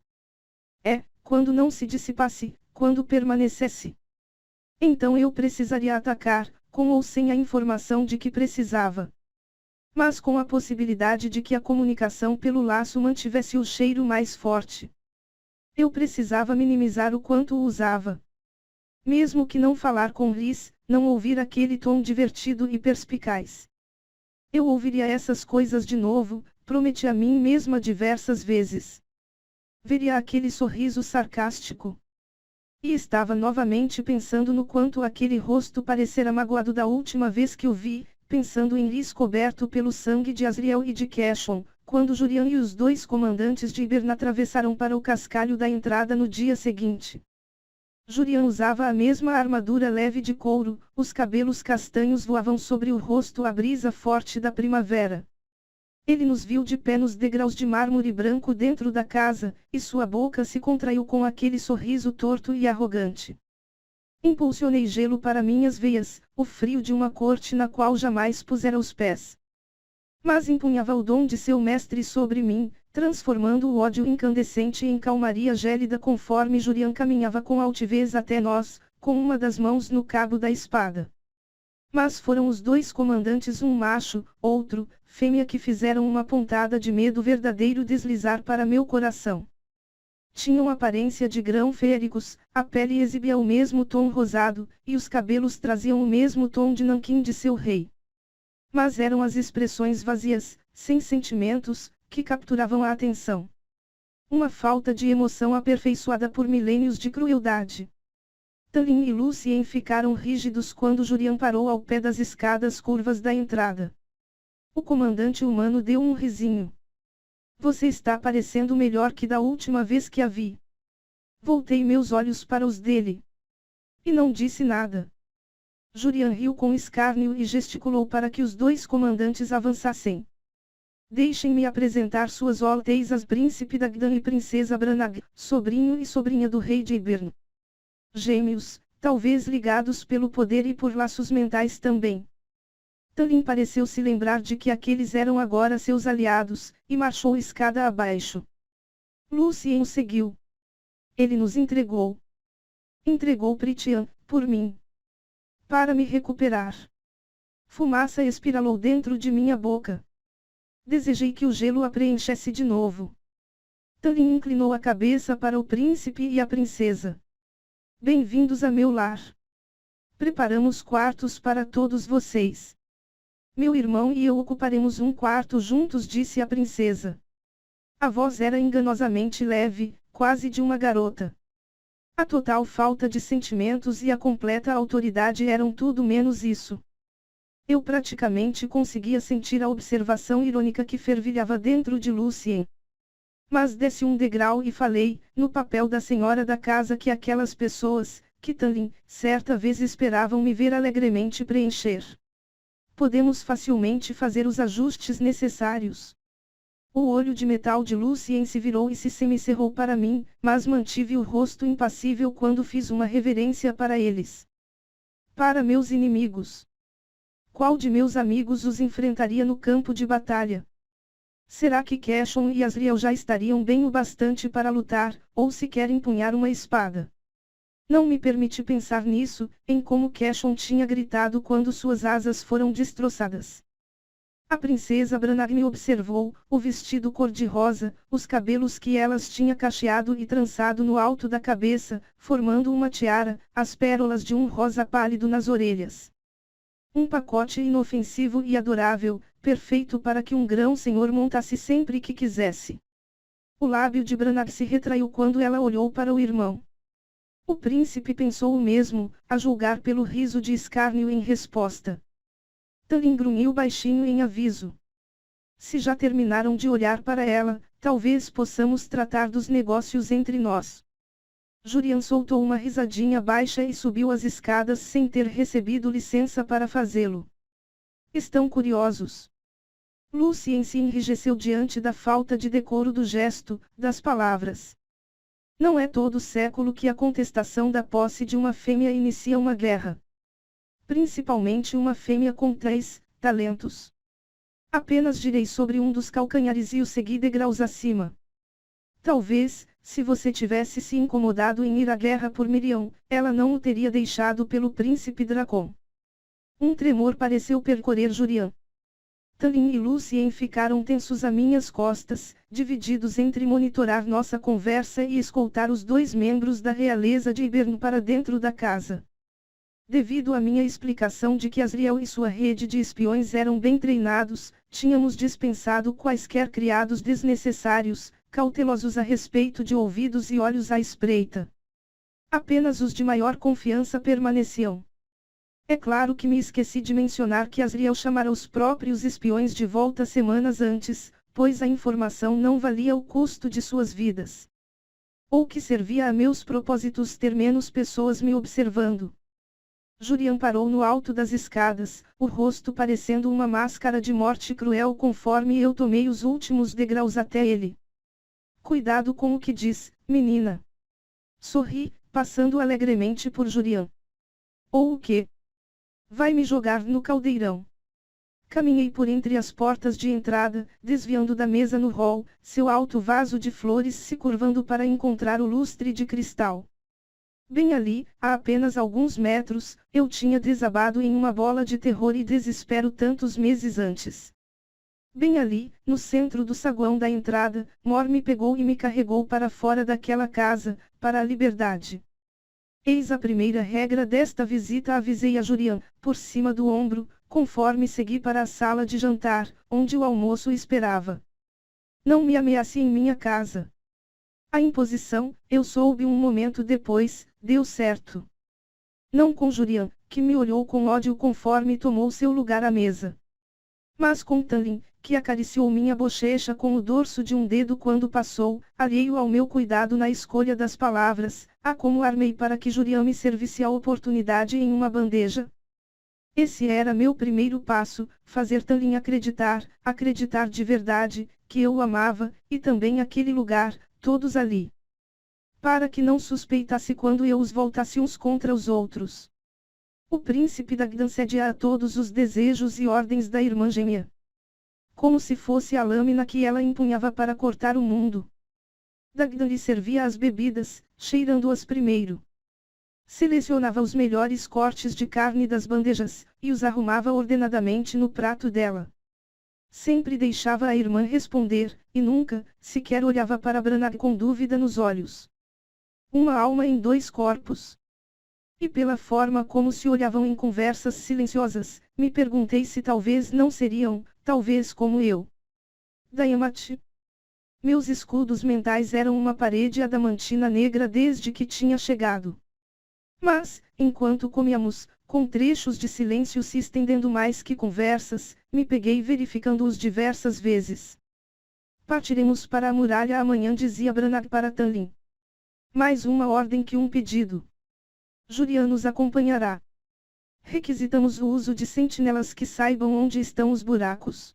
Quando não se dissipasse, quando permanecesse. Então eu precisaria atacar, com ou sem a informação de que precisava. Mas com a possibilidade de que a comunicação pelo laço mantivesse o cheiro mais forte. Eu precisava minimizar o quanto o usava. Mesmo que não falar com Iris, não ouvir aquele tom divertido e perspicaz. Eu ouviria essas coisas de novo, prometi a mim mesma diversas vezes. Veria aquele sorriso sarcástico. E estava novamente pensando no quanto aquele rosto parecera magoado da última vez que o vi, pensando em Iris coberto pelo sangue de Asriel e de Cashon, quando Jurian e os dois comandantes de Iberne atravessaram para o cascalho da entrada no dia seguinte. Jurian usava a mesma armadura leve de couro, os cabelos castanhos voavam sobre o rosto à brisa forte da primavera. Ele nos viu de pé nos degraus de mármore branco dentro da casa, e sua boca se contraiu com aquele sorriso torto e arrogante. Impulsionei gelo para minhas veias, o frio de uma corte na qual jamais pusera os pés. Mas empunhava o dom de seu mestre sobre mim, transformando o ódio incandescente em calmaria gélida conforme Jurian caminhava com altivez até nós, com uma das mãos no cabo da espada. Mas foram os dois comandantes, um macho, outro, fêmea, que fizeram uma pontada de medo verdadeiro deslizar para meu coração. Tinham aparência de grão-féricos, a pele exibia o mesmo tom rosado, e os cabelos traziam o mesmo tom de nanquim de seu rei. Mas eram as expressões vazias, sem sentimentos, que capturavam a atenção. Uma falta de emoção aperfeiçoada por milênios de crueldade. Tallin e Lucien ficaram rígidos quando Jurian parou ao pé das escadas curvas da entrada. O comandante humano deu um risinho. Você está parecendo melhor que da última vez que a vi. Voltei meus olhos para os dele. E não disse nada. Jurian riu com escárnio e gesticulou para que os dois comandantes avançassem. Deixem-me apresentar suas altezas Príncipe Dagdan e Princesa Branag, sobrinho e sobrinha do rei de Ibern. Gêmeos, talvez ligados pelo poder e por laços mentais também. Tallin pareceu se lembrar de que aqueles eram agora seus aliados, e marchou escada abaixo. Lucien o seguiu. Ele nos entregou. Entregou Pritian, por mim. Para me recuperar. Fumaça espiralou dentro de minha boca. Desejei que o gelo a preenchesse de novo. Tallin inclinou a cabeça para o príncipe e a princesa. Bem-vindos a meu lar. Preparamos quartos para todos vocês. Meu irmão e eu ocuparemos um quarto juntos, disse a princesa. A voz era enganosamente leve, quase de uma garota. A total falta de sentimentos e a completa autoridade eram tudo menos isso. Eu praticamente conseguia sentir a observação irônica que fervilhava dentro de Lucien. Mas desci um degrau e falei, no papel da senhora da casa que aquelas pessoas, que Tallin, certa vez esperavam me ver alegremente preencher. Podemos facilmente fazer os ajustes necessários. O olho de metal de Lucien se virou e se semicerrou para mim, mas mantive o rosto impassível quando fiz uma reverência para eles. Para meus inimigos. Qual de meus amigos os enfrentaria no campo de batalha? Será que Cashon e Asriel já estariam bem o bastante para lutar, ou sequer empunhar uma espada? Não me permiti pensar nisso, em como Cashon tinha gritado quando suas asas foram destroçadas. A princesa Branag me observou, o vestido cor-de-rosa, os cabelos que elas tinha cacheado e trançado no alto da cabeça, formando uma tiara, as pérolas de um rosa pálido nas orelhas. Um pacote inofensivo e adorável, perfeito para que um grão-senhor montasse sempre que quisesse. O lábio de Branag se retraiu quando ela olhou para o irmão. O príncipe pensou o mesmo, a julgar pelo riso de escárnio em resposta. Tallin grunhiu baixinho em aviso. Se já terminaram de olhar para ela, talvez possamos tratar dos negócios entre nós. Jurian soltou uma risadinha baixa e subiu as escadas sem ter recebido licença para fazê-lo. Estão curiosos? Lucien se enrijeceu diante da falta de decoro do gesto, das palavras. Não é todo século que a contestação da posse de uma fêmea inicia uma guerra. Principalmente uma fêmea com 3 talentos. Apenas girei sobre um dos calcanhares e o segui degraus acima. Talvez, se você tivesse se incomodado em ir à guerra por Miriam, ela não o teria deixado pelo príncipe Dracon. Um tremor pareceu percorrer Jurian. Tallin e Lucien ficaram tensos a minhas costas, divididos entre monitorar nossa conversa e escoltar os dois membros da realeza de Ibern para dentro da casa. Devido à minha explicação de que Asriel e sua rede de espiões eram bem treinados, tínhamos dispensado quaisquer criados desnecessários, cautelosos a respeito de ouvidos e olhos à espreita. Apenas os de maior confiança permaneciam. É claro que me esqueci de mencionar que Asriel chamara os próprios espiões de volta semanas antes, pois a informação não valia o custo de suas vidas. Ou que servia a meus propósitos ter menos pessoas me observando. Jurian parou no alto das escadas, o rosto parecendo uma máscara de morte cruel conforme eu tomei os últimos degraus até ele. Cuidado com o que diz, menina. Sorri, passando alegremente por Jurian. Ou o quê? Vai me jogar no caldeirão. Caminhei por entre as portas de entrada, desviando da mesa no hall, seu alto vaso de flores se curvando para encontrar o lustre de cristal. Bem ali, a apenas alguns metros, eu tinha desabado em uma bola de terror e desespero tantos meses antes. Bem ali, no centro do saguão da entrada, Mor me pegou e me carregou para fora daquela casa, para a liberdade. Eis a primeira regra desta visita, avisei a Jurian, por cima do ombro, conforme segui para a sala de jantar, onde o almoço esperava. Não me ameace em minha casa. A imposição, eu soube um momento depois, deu certo. Não com Jurian, que me olhou com ódio conforme tomou seu lugar à mesa. Mas com Tallin, que acariciou minha bochecha com o dorso de um dedo quando passou, alheio ao meu cuidado na escolha das palavras, a como armei para que Jurian me servisse a oportunidade em uma bandeja. Esse era meu primeiro passo, fazer Tallin acreditar de verdade, que eu o amava, e também aquele lugar, todos ali. Para que não suspeitasse quando eu os voltasse uns contra os outros. O príncipe Dagdan cedia a todos os desejos e ordens da irmã gêmea. Como se fosse a lâmina que ela empunhava para cortar o mundo. Dagdan lhe servia as bebidas, cheirando-as primeiro. Selecionava os melhores cortes de carne das bandejas, e os arrumava ordenadamente no prato dela. Sempre deixava a irmã responder, e nunca, sequer olhava para Branagh com dúvida nos olhos. Uma alma em dois corpos. E pela forma como se olhavam em conversas silenciosas, me perguntei se talvez não seriam, talvez como eu. Daiamati. Meus escudos mentais eram uma parede adamantina negra desde que tinha chegado. Mas, enquanto comíamos, com trechos de silêncio se estendendo mais que conversas, me peguei verificando-os diversas vezes. Partiremos para a muralha amanhã, dizia Branagh para Tallin. Mais uma ordem que um pedido. Jurian nos acompanhará. Requisitamos o uso de sentinelas que saibam onde estão os buracos.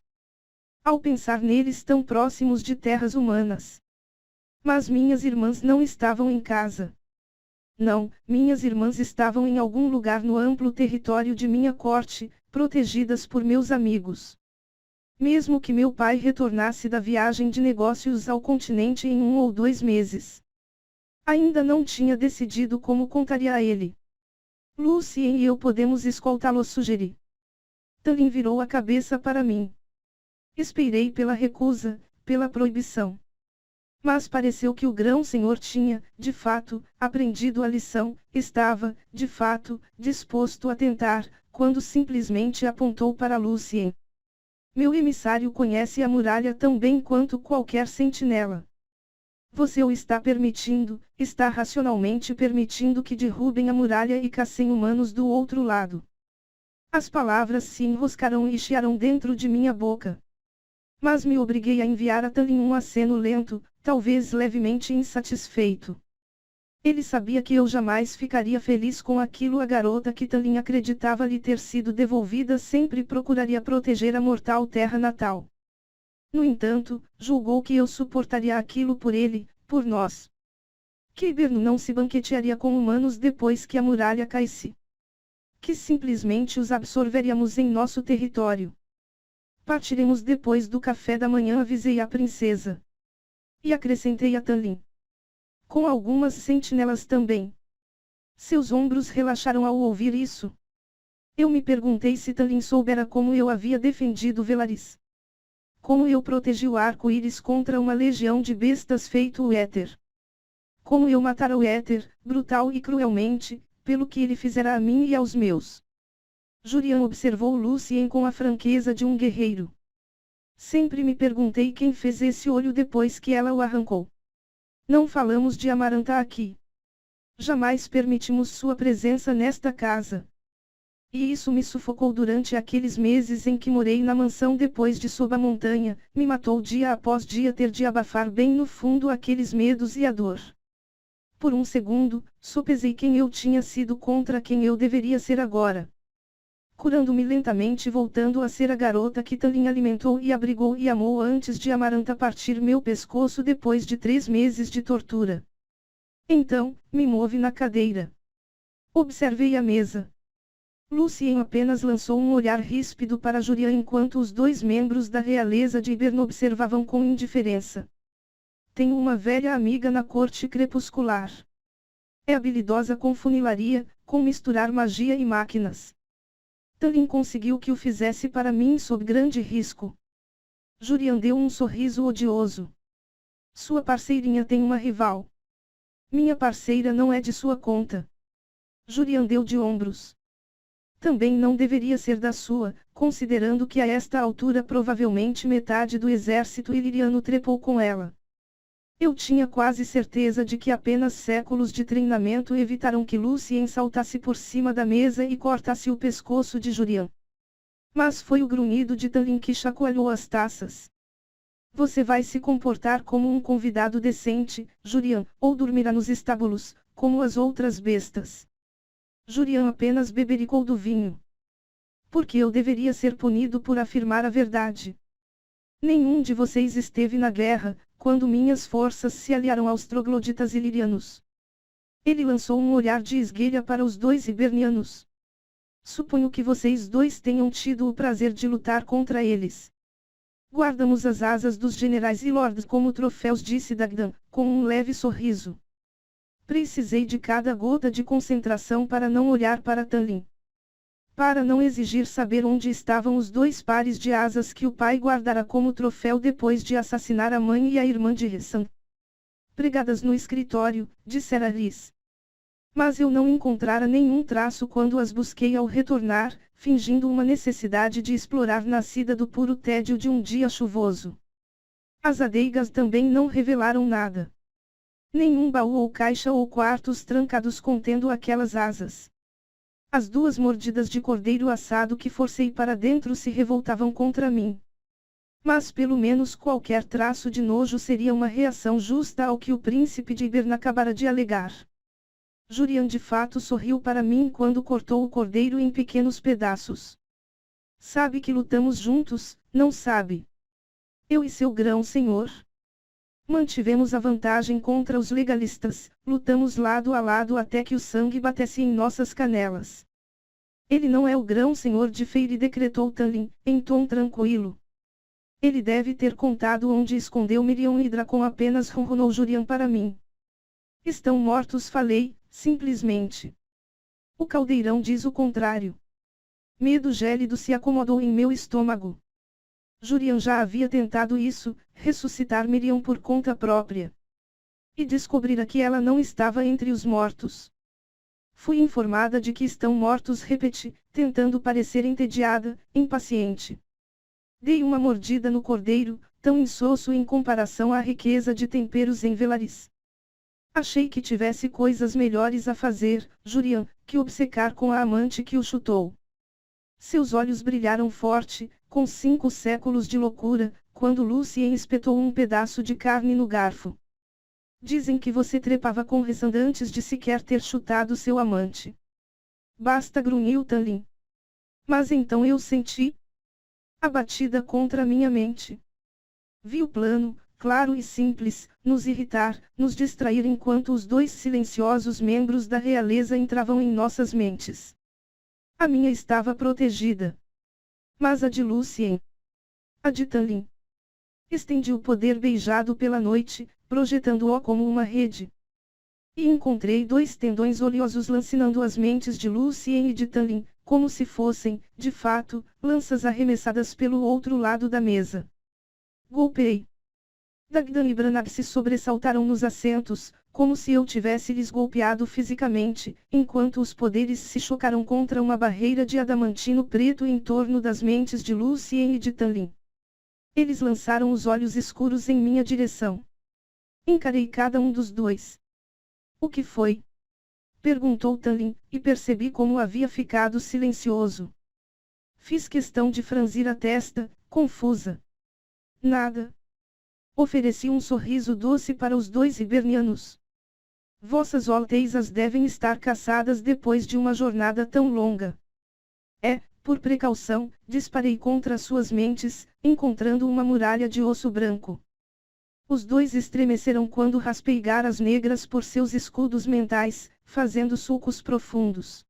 Ao pensar neles tão próximos de terras humanas. Mas minhas irmãs não estavam em casa. Não, minhas irmãs estavam em algum lugar no amplo território de minha corte, protegidas por meus amigos. Mesmo que meu pai retornasse da viagem de negócios ao continente em 1 ou 2 meses. Ainda não tinha decidido como contaria a ele. Lucien e eu podemos escoltá-lo, sugeri. Tallin virou a cabeça para mim. Esperei pela recusa, pela proibição. Mas pareceu que o grão-senhor tinha, de fato, aprendido a lição, estava, de fato, disposto a tentar, quando simplesmente apontou para Lucien. Meu emissário conhece a muralha tão bem quanto qualquer sentinela. Você o está permitindo, está racionalmente permitindo que derrubem a muralha e caçem humanos do outro lado. As palavras se enroscaram e chiaram dentro de minha boca. Mas me obriguei a enviar a Tallin um aceno lento, talvez levemente insatisfeito. Ele sabia que eu jamais ficaria feliz com aquilo. A garota que Tallin acreditava lhe ter sido devolvida sempre procuraria proteger a mortal terra natal. No entanto, julgou que eu suportaria aquilo por ele, por nós. Que Hiberno não se banquetearia com humanos depois que a muralha caísse. Que simplesmente os absorveríamos em nosso território. Partiremos depois do café da manhã, avisei a princesa. E acrescentei a Tallin. Com algumas sentinelas também. Seus ombros relaxaram ao ouvir isso. Eu me perguntei se Tallin soubera como eu havia defendido Velaris. Como eu protegi o arco-íris contra uma legião de bestas feito o éter. Como eu matara o éter, brutal e cruelmente, pelo que ele fizera a mim e aos meus. Jurian observou Lucien com a franqueza de um guerreiro. Sempre me perguntei quem fez esse olho depois que ela o arrancou. Não falamos de Amaranta aqui. Jamais permitimos sua presença nesta casa. E isso me sufocou durante aqueles meses em que morei na mansão depois de sob a montanha, me matou dia após dia ter de abafar bem no fundo aqueles medos e a dor. Por um segundo, sopesei quem eu tinha sido contra quem eu deveria ser agora. Curando-me lentamente, voltando a ser a garota que Tallin alimentou e abrigou e amou antes de Amaranta partir meu pescoço depois de 3 meses de tortura. Então, me movi na cadeira. Observei a mesa. Lucien apenas lançou um olhar ríspido para Jurian enquanto os 2 membros da realeza de Hiberno observavam com indiferença. Tenho uma velha amiga na corte crepuscular. É habilidosa com funilaria, com misturar magia e máquinas. Talin conseguiu que o fizesse para mim sob grande risco. Jurian deu um sorriso odioso. Sua parceirinha tem uma rival. Minha parceira não é de sua conta. Jurian deu de ombros. Também não deveria ser da sua, considerando que a esta altura provavelmente metade do exército iliriano trepou com ela. Eu tinha quase certeza de que apenas séculos de treinamento evitaram que Lucien saltasse por cima da mesa e cortasse o pescoço de Jurian. Mas foi o grunhido de Talin que chacoalhou as taças. Você vai se comportar como um convidado decente, Jurian, ou dormirá nos estábulos, como as outras bestas. Jurian apenas bebericou do vinho. Porque eu deveria ser punido por afirmar a verdade. Nenhum de vocês esteve na guerra, quando minhas forças se aliaram aos trogloditas ilirianos. Ele lançou um olhar de esguelha para os dois hibernianos. Suponho que vocês dois tenham tido o prazer de lutar contra eles. Guardamos as asas dos generais e lords como troféus, disse Dagdan, com um leve sorriso. Precisei de cada gota de concentração para não olhar para Talin. Para não exigir saber onde estavam os dois pares de asas que o pai guardara como troféu depois de assassinar a mãe e a irmã de Ressan. Pregadas no escritório, dissera Rhys. Mas eu não encontrara nenhum traço quando as busquei ao retornar, fingindo uma necessidade de explorar nascida do puro tédio de um dia chuvoso. As adeigas também não revelaram nada. Nenhum baú ou caixa ou quartos trancados contendo aquelas asas. As duas mordidas de cordeiro assado que forcei para dentro se revoltavam contra mim. Mas pelo menos qualquer traço de nojo seria uma reação justa ao que o príncipe de Ibern acabara de alegar. Jurian de fato sorriu para mim quando cortou o cordeiro em pequenos pedaços. Sabe que lutamos juntos, não sabe? Eu e seu grão-senhor. Mantivemos a vantagem contra os legalistas, lutamos lado a lado até que o sangue batesse em nossas canelas. Ele não é o grão-senhor de Feire, decretou Talin, em tom tranquilo. Ele deve ter contado onde escondeu Miriam e Dracon, apenas ronronou Jurian para mim. Estão mortos, falei, simplesmente. O caldeirão diz o contrário. Medo gélido se acomodou em meu estômago. Jurian já havia tentado isso, ressuscitar Miriam por conta própria. E descobrira que ela não estava entre os mortos. Fui informada de que estão mortos, repeti, tentando parecer entediada, impaciente. Dei uma mordida no cordeiro, tão insosso em comparação à riqueza de temperos em Velaris. Achei que tivesse coisas melhores a fazer, Jurian, que obcecar com a amante que o chutou. Seus olhos brilharam forte, com 5 séculos de loucura, quando Lucien espetou um pedaço de carne no garfo. Dizem que você trepava com Ressan antes de sequer ter chutado seu amante. Basta, grunhiu Talin. Mas então eu senti a batida contra minha mente. Vi o plano, claro e simples, nos irritar, nos distrair enquanto os dois silenciosos membros da realeza entravam em nossas mentes. A minha estava protegida. Mas a de Lucien. A de Talin. Estendi o poder beijado pela noite, projetando-o como uma rede. E encontrei 2 tendões oleosos lancinando as mentes de Lucien e de Talin, como se fossem, de fato, lanças arremessadas pelo outro lado da mesa. Golpei. Dagdan e Branagh se sobressaltaram nos assentos, como se eu tivesse lhes golpeado fisicamente, enquanto os poderes se chocaram contra uma barreira de adamantino preto em torno das mentes de Lucien e de Talin. Eles lançaram os olhos escuros em minha direção. Encarei cada um dos dois. O que foi? Perguntou Talin, e percebi como havia ficado silencioso. Fiz questão de franzir a testa, confusa. Nada. Ofereci um sorriso doce para os dois hibernianos. Vossas altezas devem estar cansadas depois de uma jornada tão longa. Por precaução, disparei contra suas mentes, encontrando uma muralha de osso branco. Os dois estremeceram quando raspei garras negras por seus escudos mentais, fazendo sulcos profundos.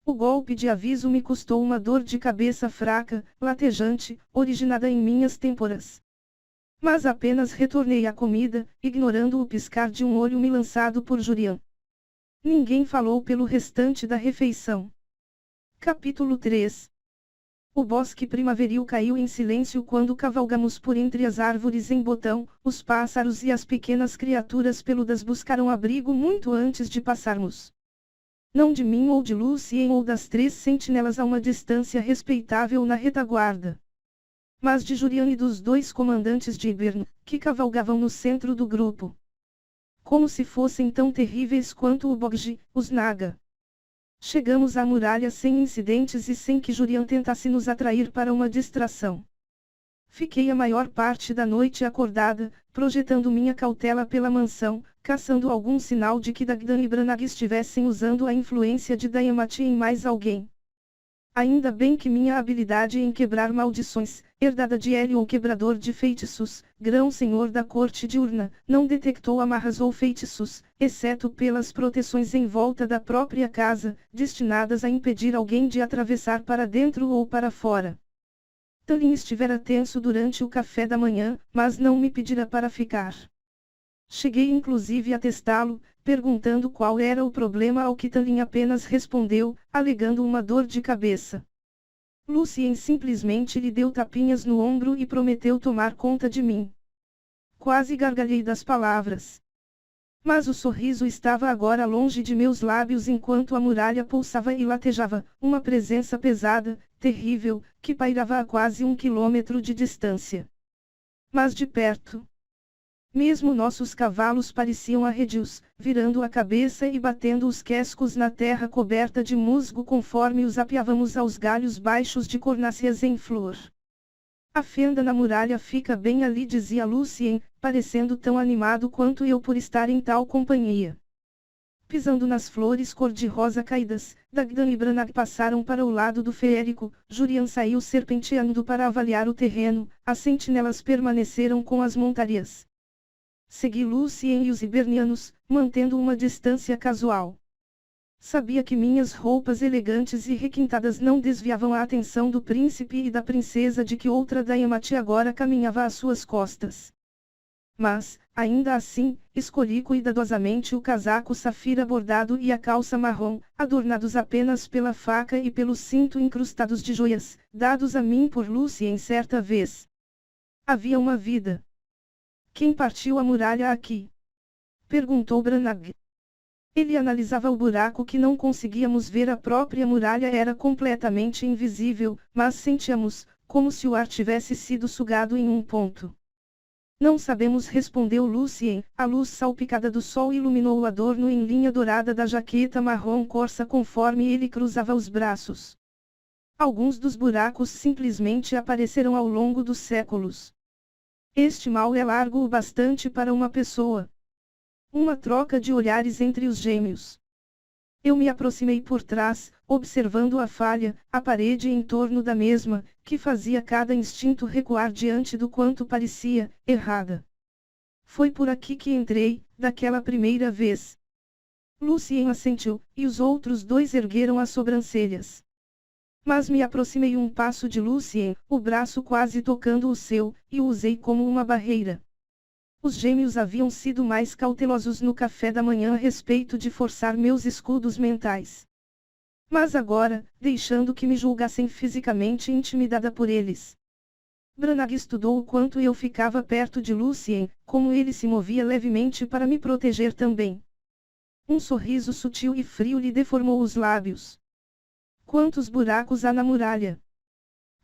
O golpe de aviso me custou uma dor de cabeça fraca, latejante, originada em minhas têmporas. Mas apenas retornei à comida, ignorando o piscar de um olho me lançado por Jurian. Ninguém falou pelo restante da refeição. Capítulo 3. O bosque primaveril caiu em silêncio quando cavalgamos por entre as árvores em botão. Os pássaros e as pequenas criaturas peludas buscaram abrigo muito antes de passarmos. Não de mim ou de Lucien ou das 3 sentinelas a uma distância respeitável na retaguarda, mas de Jurian e dos 2 comandantes de Ibern, que cavalgavam no centro do grupo. Como se fossem tão terríveis quanto o Bogji, os Naga. Chegamos à muralha sem incidentes e sem que Jurian tentasse nos atrair para uma distração. Fiquei a maior parte da noite acordada, projetando minha cautela pela mansão, caçando algum sinal de que Dagdan e Branag estivessem usando a influência de Dayamati em mais alguém. Ainda bem que minha habilidade em quebrar maldições, herdada de Helion Quebrador de Feitiços, Grão-Senhor da Corte de Urna, não detectou amarras ou feitiços, exceto pelas proteções em volta da própria casa, destinadas a impedir alguém de atravessar para dentro ou para fora. Talin estivera tenso durante o café da manhã, mas não me pedira para ficar. Cheguei inclusive a testá-lo, perguntando qual era o problema, ao que Talin apenas respondeu, alegando uma dor de cabeça. Lucien simplesmente lhe deu tapinhas no ombro e prometeu tomar conta de mim. Quase gargalhei das palavras. Mas o sorriso estava agora longe de meus lábios enquanto a muralha pulsava e latejava, uma presença pesada, terrível, que pairava a quase 1 quilômetro de distância. Mas de perto. Mesmo nossos cavalos pareciam arredios, virando a cabeça e batendo os cascos na terra coberta de musgo conforme os apiávamos aos galhos baixos de cornáceas em flor. A fenda na muralha fica bem ali, dizia Lucien, parecendo tão animado quanto eu por estar em tal companhia. Pisando nas flores cor-de-rosa caídas, Dagdan e Branag passaram para o lado do feérico, Jurian saiu serpenteando para avaliar o terreno, as sentinelas permaneceram com as montarias. Segui Lucien e os hibernianos, mantendo uma distância casual. Sabia que minhas roupas elegantes e requintadas não desviavam a atenção do príncipe e da princesa de que outra Dayamati agora caminhava às suas costas. Mas, ainda assim, escolhi cuidadosamente o casaco safira bordado e a calça marrom, adornados apenas pela faca e pelo cinto incrustados de joias, dados a mim por Lucien certa vez. Havia uma vida. Quem partiu a muralha aqui? Perguntou Branag. Ele analisava o buraco que não conseguíamos ver. A própria muralha era completamente invisível, mas sentíamos, como se o ar tivesse sido sugado em um ponto. Não sabemos, respondeu Lucien. A luz salpicada do sol iluminou o adorno em linha dourada da jaqueta marrom corsa conforme ele cruzava os braços. Alguns dos buracos simplesmente apareceram ao longo dos séculos. Este mal é largo o bastante para uma pessoa. Uma troca de olhares entre os gêmeos. Eu me aproximei por trás, observando a falha, a parede em torno da mesma, que fazia cada instinto recuar diante do quanto parecia errada. Foi por aqui que entrei, daquela primeira vez. Lucien assentiu, e os outros 2 ergueram as sobrancelhas. Mas me aproximei um passo de Lucien, o braço quase tocando o seu, e o usei como uma barreira. Os gêmeos haviam sido mais cautelosos no café da manhã a respeito de forçar meus escudos mentais. Mas agora, deixando que me julgassem fisicamente intimidada por eles. Branag estudou o quanto eu ficava perto de Lucien, como ele se movia levemente para me proteger também. Um sorriso sutil e frio lhe deformou os lábios. Quantos buracos há na muralha?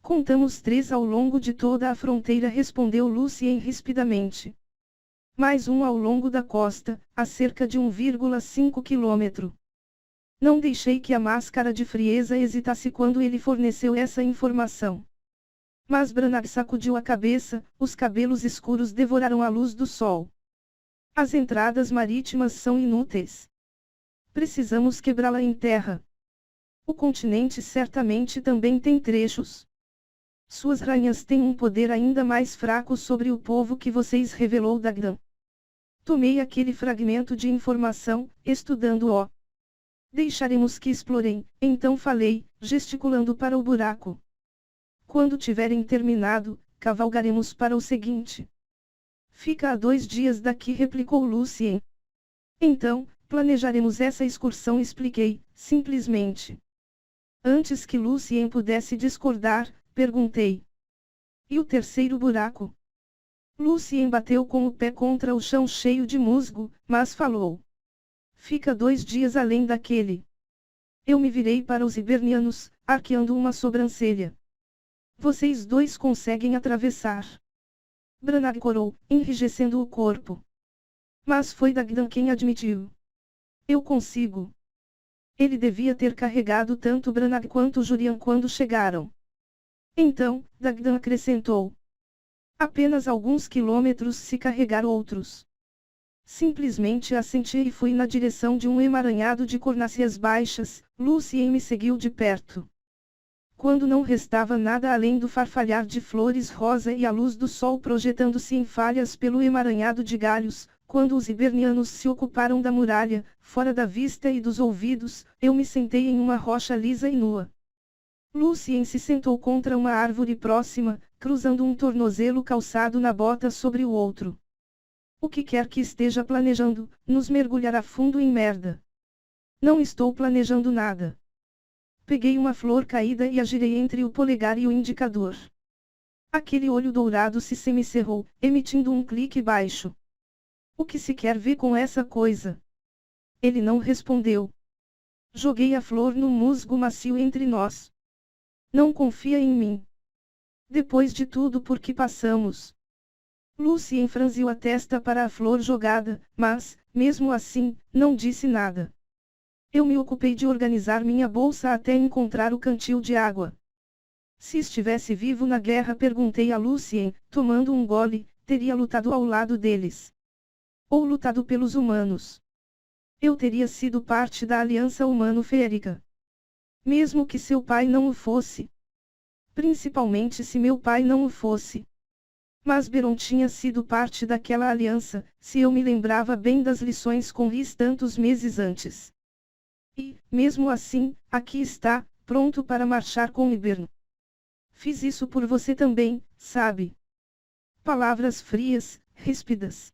Contamos 3 ao longo de toda a fronteira, respondeu Lucien rispidamente. Mais um ao longo da costa, a cerca de 1,5 quilômetro. Não deixei que a máscara de frieza hesitasse quando ele forneceu essa informação. Mas Branag sacudiu a cabeça, os cabelos escuros devoraram a luz do sol. As entradas marítimas são inúteis. Precisamos quebrá-la em terra. O continente certamente também tem trechos. Suas rainhas têm um poder ainda mais fraco sobre o povo que vocês, revelou Dagdan. Tomei aquele fragmento de informação, estudando-o. Deixaremos que explorem, então falei, gesticulando para o buraco. Quando tiverem terminado, cavalgaremos para o seguinte. Fica a 2 dias daqui, replicou Lucien. Então, Planejaremos essa excursão, expliquei, simplesmente. Antes que Lucien pudesse discordar, perguntei. E o terceiro buraco? Lucien bateu com o pé contra o chão cheio de musgo, mas falou. Fica 2 dias além daquele. Eu me virei para os hibernianos, arqueando uma sobrancelha. Vocês 2 conseguem atravessar. Branagh corou, enrijecendo o corpo. Mas foi Dagdan quem admitiu. Eu consigo. Ele devia ter carregado tanto Branagh quanto Jurian quando chegaram. Então, Dagdan acrescentou. Apenas alguns quilômetros se carregar outros. Simplesmente assenti e fui na direção de um emaranhado de cornáceas baixas. Lucien me seguiu de perto. Quando não restava nada além do farfalhar de flores rosa e a luz do sol projetando-se em falhas pelo emaranhado de galhos, quando os hibernianos se ocuparam da muralha, fora da vista e dos ouvidos, eu me sentei em uma rocha lisa e nua. Lucien se sentou contra uma árvore próxima, cruzando um tornozelo calçado na bota sobre o outro. O que quer que esteja planejando, nos mergulhará fundo em merda. Não estou planejando nada. Peguei uma flor caída e a girei entre o polegar e o indicador. Aquele olho dourado se semicerrou, emitindo um clique baixo. O que se quer ver com essa coisa? Ele não respondeu. Joguei a flor no musgo macio entre nós. Não confia em mim. Depois de tudo por que passamos. Lucien franziu a testa para a flor jogada, mas, mesmo assim, não disse nada. Eu me ocupei de organizar minha bolsa até encontrar o cantil de água. Se estivesse vivo na guerra, perguntei a Lucien, tomando um gole, teria lutado ao lado deles. Ou lutado pelos humanos. Eu teria sido parte da aliança humano-férica. Mesmo que seu pai não o fosse. Principalmente se meu pai não o fosse. Mas Beron tinha sido parte daquela aliança, se eu me lembrava bem das lições com Rhys tantos meses antes. E, mesmo assim, aqui está, pronto para marchar com Hiberno. Fiz isso por você também, sabe? Palavras frias, ríspidas.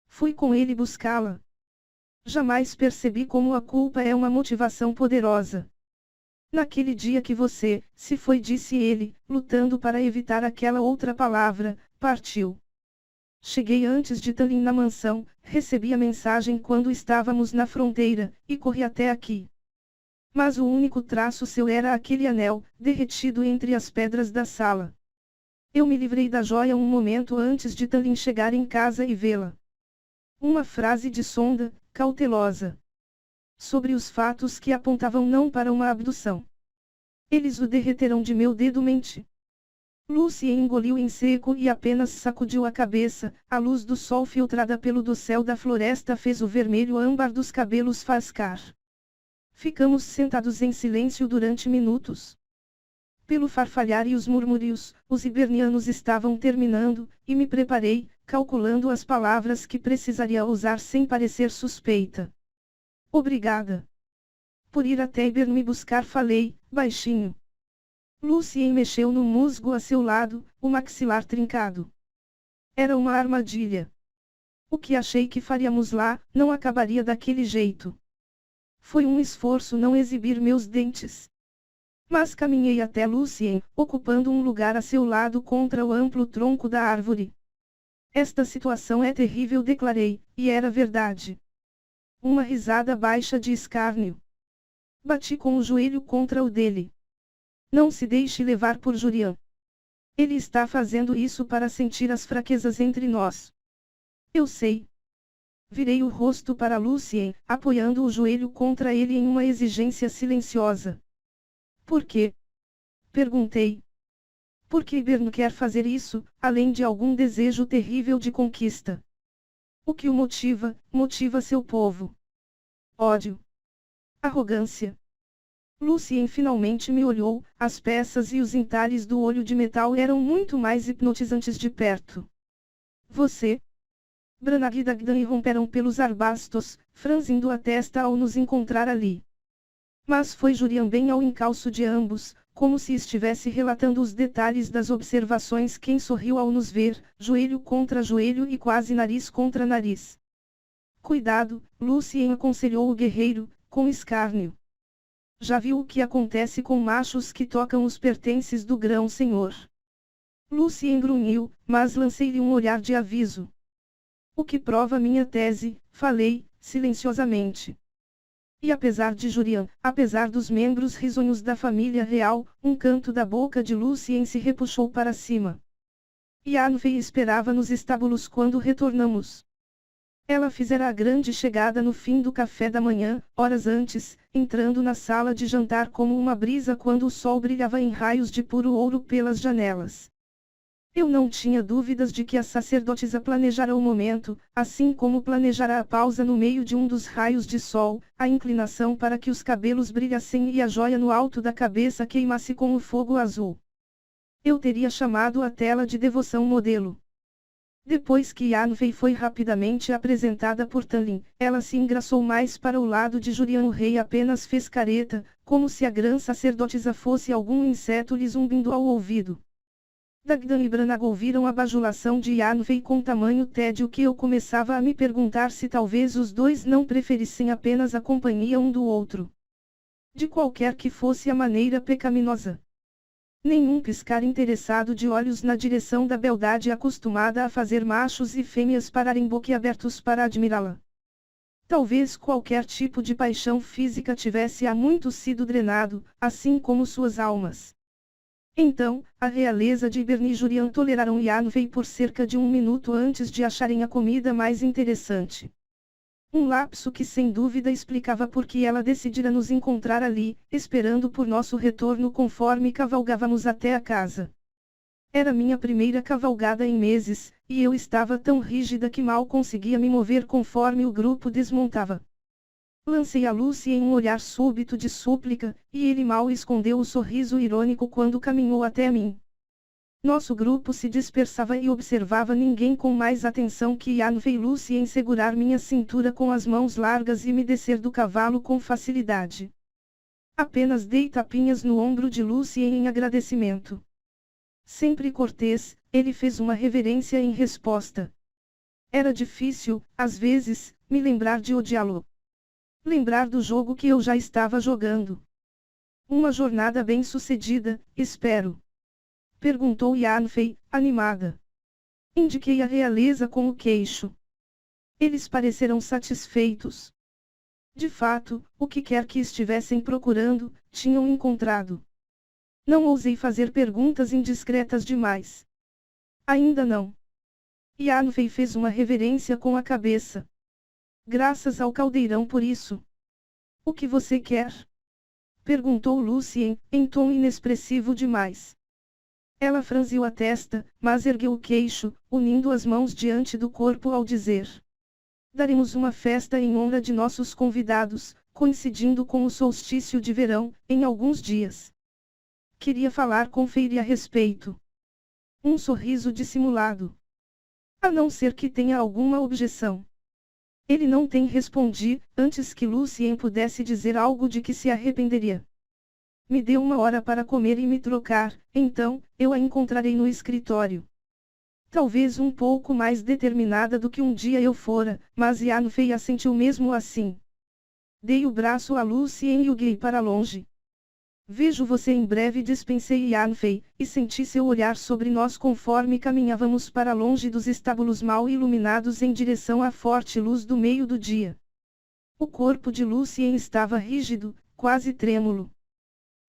Fui com ele buscá-la. Jamais percebi como a culpa é uma motivação poderosa. Naquele dia que você, se foi, disse ele, lutando para evitar aquela outra palavra, partiu. Cheguei antes de Tallinn na mansão, recebi a mensagem quando estávamos na fronteira, e corri até aqui. Mas o único traço seu era aquele anel, derretido entre as pedras da sala. Eu me livrei da joia um momento antes de Tallinn chegar em casa e vê-la. Uma frase de sonda, cautelosa. Sobre os fatos que apontavam não para uma abdução. Eles o derreterão de meu dedo mente. Lucien engoliu em seco e apenas sacudiu a cabeça, a luz do sol filtrada pelo dossel da floresta fez o vermelho âmbar dos cabelos faiscar. Ficamos sentados em silêncio durante minutos. Pelo farfalhar e os murmúrios, os hibernianos estavam terminando, e me preparei, calculando as palavras que precisaria usar sem parecer suspeita. Obrigada. Por ir até Hiberno me buscar, falei, baixinho. Lucien mexeu no musgo a seu lado, o maxilar trincado. Era uma armadilha. O que achei que faríamos lá, não acabaria daquele jeito. Foi um esforço não exibir meus dentes. Mas caminhei até Lucien, ocupando um lugar a seu lado contra o amplo tronco da árvore. Esta situação é terrível, declarei, e era verdade. Uma risada baixa de escárnio. Bati com o joelho contra o dele. Não se deixe levar por Jurian. Ele está fazendo isso para sentir as fraquezas entre nós. Eu sei. Virei o rosto para Lucien, apoiando o joelho contra ele em uma exigência silenciosa. Por quê? Perguntei. Por que Hiberno quer fazer isso, além de algum desejo terrível de conquista? O que o motiva, motiva seu povo. Ódio. Arrogância. Lucien finalmente me olhou, as peças e os entalhes do olho de metal eram muito mais hipnotizantes de perto. Você? Branagh e Dagdan irromperam pelos arbustos, franzindo a testa ao nos encontrar ali. Mas foi Jurian bem ao encalço de ambos, como se estivesse relatando os detalhes das observações, quem sorriu ao nos ver, joelho contra joelho e quase nariz contra nariz. Cuidado, Lucien aconselhou o guerreiro, com escárnio. Já viu o que acontece com machos que tocam os pertences do grão-senhor? Lucien grunhiu, mas lancei-lhe um olhar de aviso. O que prova minha tese, falei, silenciosamente. E apesar de Jurian, apesar dos membros risonhos da família real, um canto da boca de Lucien se repuxou para cima. Yanfei esperava nos estábulos quando retornamos. Ela fizera a grande chegada no fim do café da manhã, horas antes, entrando na sala de jantar como uma brisa quando o sol brilhava em raios de puro ouro pelas janelas. Eu não tinha dúvidas de que a sacerdotisa planejara o momento, assim como planejara a pausa no meio de um dos raios de sol, a inclinação para que os cabelos brilhassem e a joia no alto da cabeça queimasse com o fogo azul. Eu teria chamado a tela de devoção modelo. Depois que Yanfei foi rapidamente apresentada por Tanlin, ela se engraçou mais para o lado de Jurian. O rei apenas fez careta, como se a grã sacerdotisa fosse algum inseto lhe zumbindo ao ouvido. Dagdan e Branag ouviram a bajulação de Yanfei com tamanho tédio que eu começava a me perguntar se talvez os dois não preferissem apenas a companhia um do outro. De qualquer que fosse a maneira pecaminosa. Nenhum piscar interessado de olhos na direção da beldade acostumada a fazer machos e fêmeas pararem boquiabertos para admirá-la. Talvez qualquer tipo de paixão física tivesse há muito sido drenado, assim como suas almas. Então, a realeza de Ibern e Jurian toleraram Yanfei por cerca de 1 minuto antes de acharem a comida mais interessante. Um lapso que sem dúvida explicava por que ela decidira nos encontrar ali, esperando por nosso retorno conforme cavalgávamos até a casa. Era minha primeira cavalgada em meses, e eu estava tão rígida que mal conseguia me mover conforme o grupo desmontava. Lancei a Lucien um olhar súbito de súplica, e ele mal escondeu o sorriso irônico quando caminhou até mim. Nosso grupo se dispersava e observava ninguém com mais atenção que Yanfei. Lucien segurar minha cintura com as mãos largas e me descer do cavalo com facilidade. Apenas dei tapinhas no ombro de Lucien em agradecimento. Sempre cortês, ele fez uma reverência em resposta. Era difícil, às vezes, me lembrar de odiá-lo. Lembrar do jogo que eu já estava jogando. Uma jornada bem-sucedida, espero. Perguntou Yanfei, animada. Indiquei a realeza com o queixo. Eles pareceram satisfeitos. De fato, o que quer que estivessem procurando, tinham encontrado. Não ousei fazer perguntas indiscretas demais. Ainda não. Yanfei fez uma reverência com a cabeça. Graças ao caldeirão por isso. O que você quer? Perguntou Lucien, em tom inexpressivo demais. Ela franziu a testa, mas ergueu o queixo, unindo as mãos diante do corpo ao dizer: daremos uma festa em honra de nossos convidados, coincidindo com o solstício de verão, em alguns dias. Queria falar com Feire a respeito. Um sorriso dissimulado. A não ser que tenha alguma objeção. Ele não tem, respondi, antes que Lucien pudesse dizer algo de que se arrependeria. Me deu 1 hora para comer e me trocar, então, eu a encontrarei no escritório. Talvez um pouco mais determinada do que um dia eu fora, mas Yanfei assentiu mesmo assim. Dei o braço a Lucien e o guiei para longe. Vejo você em breve, dispensei Yanfei, e senti seu olhar sobre nós conforme caminhávamos para longe dos estábulos mal iluminados em direção à forte luz do meio do dia. O corpo de Lucien estava rígido, quase trêmulo.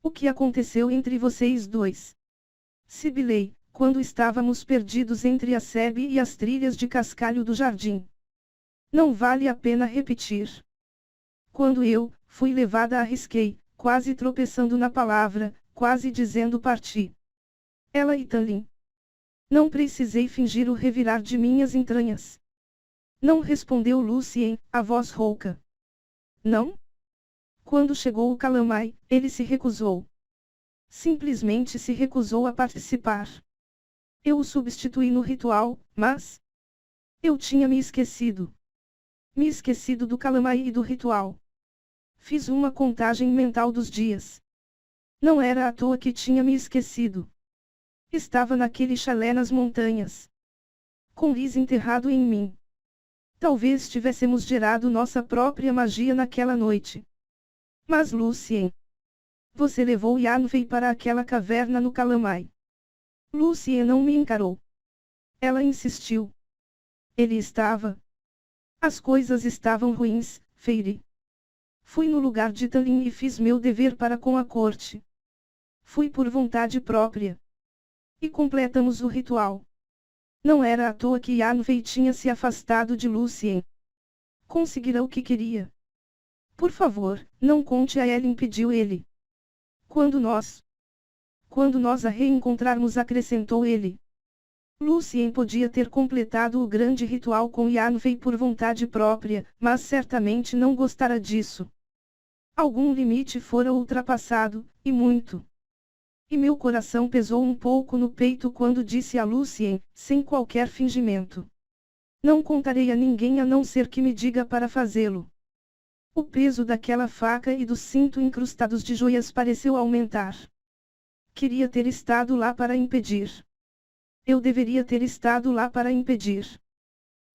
O que aconteceu entre vocês dois? Sibilei, quando estávamos perdidos entre a sebe e as trilhas de cascalho do jardim. Não vale a pena repetir. Quando eu fui levada, arrisquei, quase tropeçando na palavra, quase dizendo parti. Ela e Tanlin. Não precisei fingir o revirar de minhas entranhas. Não, respondeu Lucien, a voz rouca. Não? Quando chegou o Calamai, ele se recusou. Simplesmente se recusou a participar. Eu o substituí no ritual, mas... eu tinha me esquecido. Me esquecido do Calamai e do ritual. Fiz uma contagem mental dos dias. Não era à toa que tinha me esquecido. Estava naquele chalé nas montanhas. Com Liz enterrado em mim. Talvez tivéssemos gerado nossa própria magia naquela noite. Mas Lucien, você levou Yanfei para aquela caverna no Calamai. Lucien não me encarou. Ela insistiu. Ele estava. As coisas estavam ruins, Feire. Fui no lugar de Talin e fiz meu dever para com a corte. Fui por vontade própria. E completamos o ritual. Não era à toa que Yanfei tinha se afastado de Lucien. Conseguirá o que queria. Por favor, não conte a Ellen, pediu ele. Quando nós a reencontrarmos, acrescentou ele. Lucien podia ter completado o grande ritual com Yanfei por vontade própria, mas certamente não gostara disso. Algum limite fora ultrapassado, e muito. E meu coração pesou um pouco no peito quando disse a Lucien, sem qualquer fingimento. Não contarei a ninguém a não ser que me diga para fazê-lo. O peso daquela faca e do cinto incrustados de joias pareceu aumentar. Queria ter estado lá para impedir. Eu deveria ter estado lá para impedir.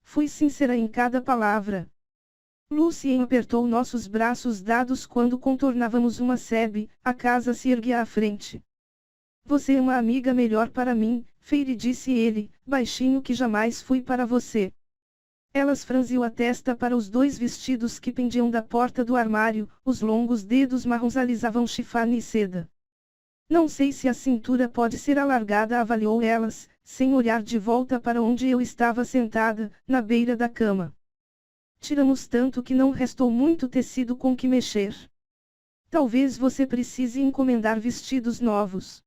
Fui sincera em cada palavra. Lucien apertou nossos braços dados quando contornávamos uma sebe, a casa se erguia à frente. Você é uma amiga melhor para mim, Feire, disse ele, baixinho, que jamais fui para você. Elas franziu a testa para os dois vestidos que pendiam da porta do armário, os longos dedos marrons alisavam chifane e seda. Não sei se a cintura pode ser alargada, avaliou elas, sem olhar de volta para onde eu estava sentada, na beira da cama. Tiramos tanto que não restou muito tecido com que mexer. Talvez você precise encomendar vestidos novos.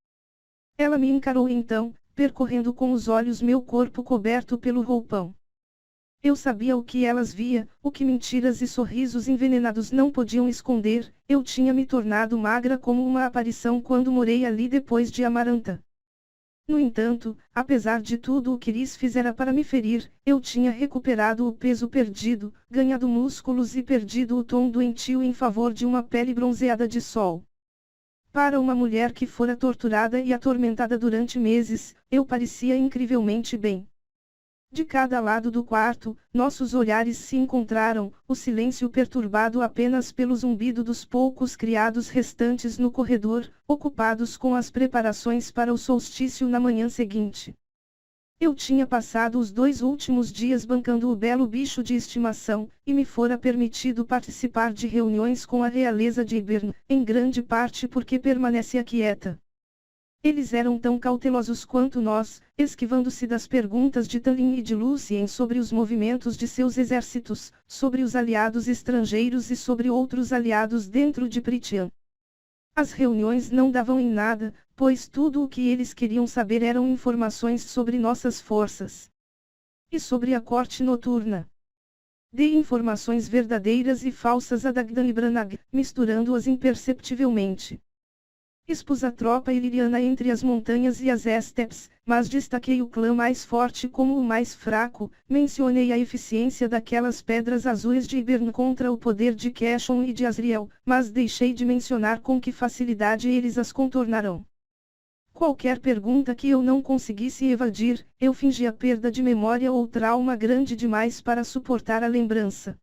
Ela me encarou então, percorrendo com os olhos meu corpo coberto pelo roupão. Eu sabia o que elas via, o que mentiras e sorrisos envenenados não podiam esconder. Eu tinha me tornado magra como uma aparição quando morei ali depois de Amaranta. No entanto, apesar de tudo o que Liz fizera para me ferir, eu tinha recuperado o peso perdido, ganhado músculos e perdido o tom doentio em favor de uma pele bronzeada de sol. Para uma mulher que fora torturada e atormentada durante meses, eu parecia incrivelmente bem. De cada lado do quarto, nossos olhares se encontraram, o silêncio perturbado apenas pelo zumbido dos poucos criados restantes no corredor, ocupados com as preparações para o solstício na manhã seguinte. Eu tinha passado os 2 últimos dias bancando o belo bicho de estimação, e me fora permitido participar de reuniões com a realeza de Ibern, em grande parte porque permanecia quieta. Eles eram tão cautelosos quanto nós, esquivando-se das perguntas de Talin e de Lucien sobre os movimentos de seus exércitos, sobre os aliados estrangeiros e sobre outros aliados dentro de Prytian. As reuniões não davam em nada, pois tudo o que eles queriam saber eram informações sobre nossas forças. E sobre a corte noturna. Dei informações verdadeiras e falsas a Dagdan e Branag, misturando-as imperceptivelmente. Expus a tropa iliriana entre as montanhas e as estepes, mas destaquei o clã mais forte como o mais fraco, mencionei a eficiência daquelas pedras azuis de Ibern contra o poder de Keshon e de Azriel, mas deixei de mencionar com que facilidade eles as contornarão. Qualquer pergunta que eu não conseguisse evadir, eu fingia perda de memória ou trauma grande demais para suportar a lembrança.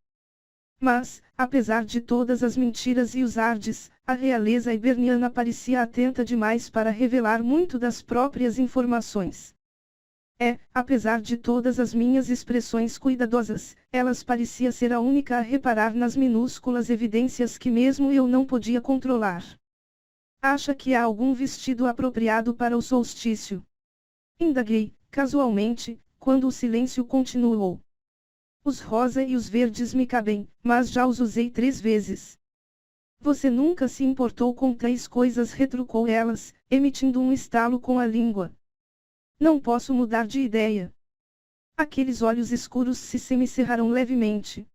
Mas, apesar de todas as mentiras e os ardes, a realeza hiberniana parecia atenta demais para revelar muito das próprias informações. Apesar de todas as minhas expressões cuidadosas, elas parecia ser a única a reparar nas minúsculas evidências que mesmo eu não podia controlar. Acha que há algum vestido apropriado para o solstício? Indaguei, casualmente, quando o silêncio continuou. Os rosa e os verdes me cabem, mas já os usei 3 vezes. Você nunca se importou com tais coisas, retrucou elas, emitindo um estalo com a língua. Não posso mudar de ideia. Aqueles olhos escuros se semicerraram levemente.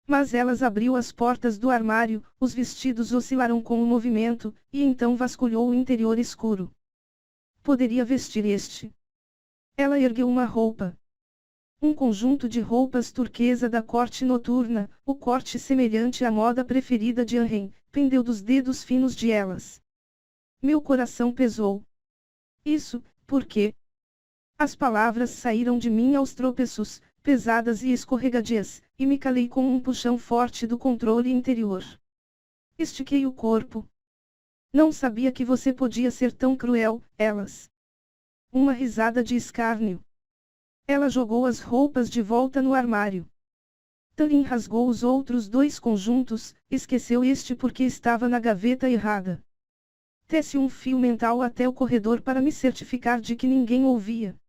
Mas elas abriu as portas do armário, os vestidos oscilaram com o movimento, e então vasculhou o interior escuro. Poderia vestir este. Ela ergueu uma roupa. Um conjunto de roupas turquesa da corte noturna, o corte semelhante à moda preferida de Henri, pendeu dos dedos finos de elas. Meu coração pesou. Isso, porque... As palavras saíram de mim aos tropeços, pesadas e escorregadias, e me calei com um puxão forte do controle interior. Estiquei o corpo. Não sabia que você podia ser tão cruel, Elas. Uma risada de escárnio. Ela jogou as roupas de volta no armário. Talin rasgou os outros 2 conjuntos, esqueceu este porque estava na gaveta errada. Tece um fio mental até o corredor para me certificar de que ninguém ouvia.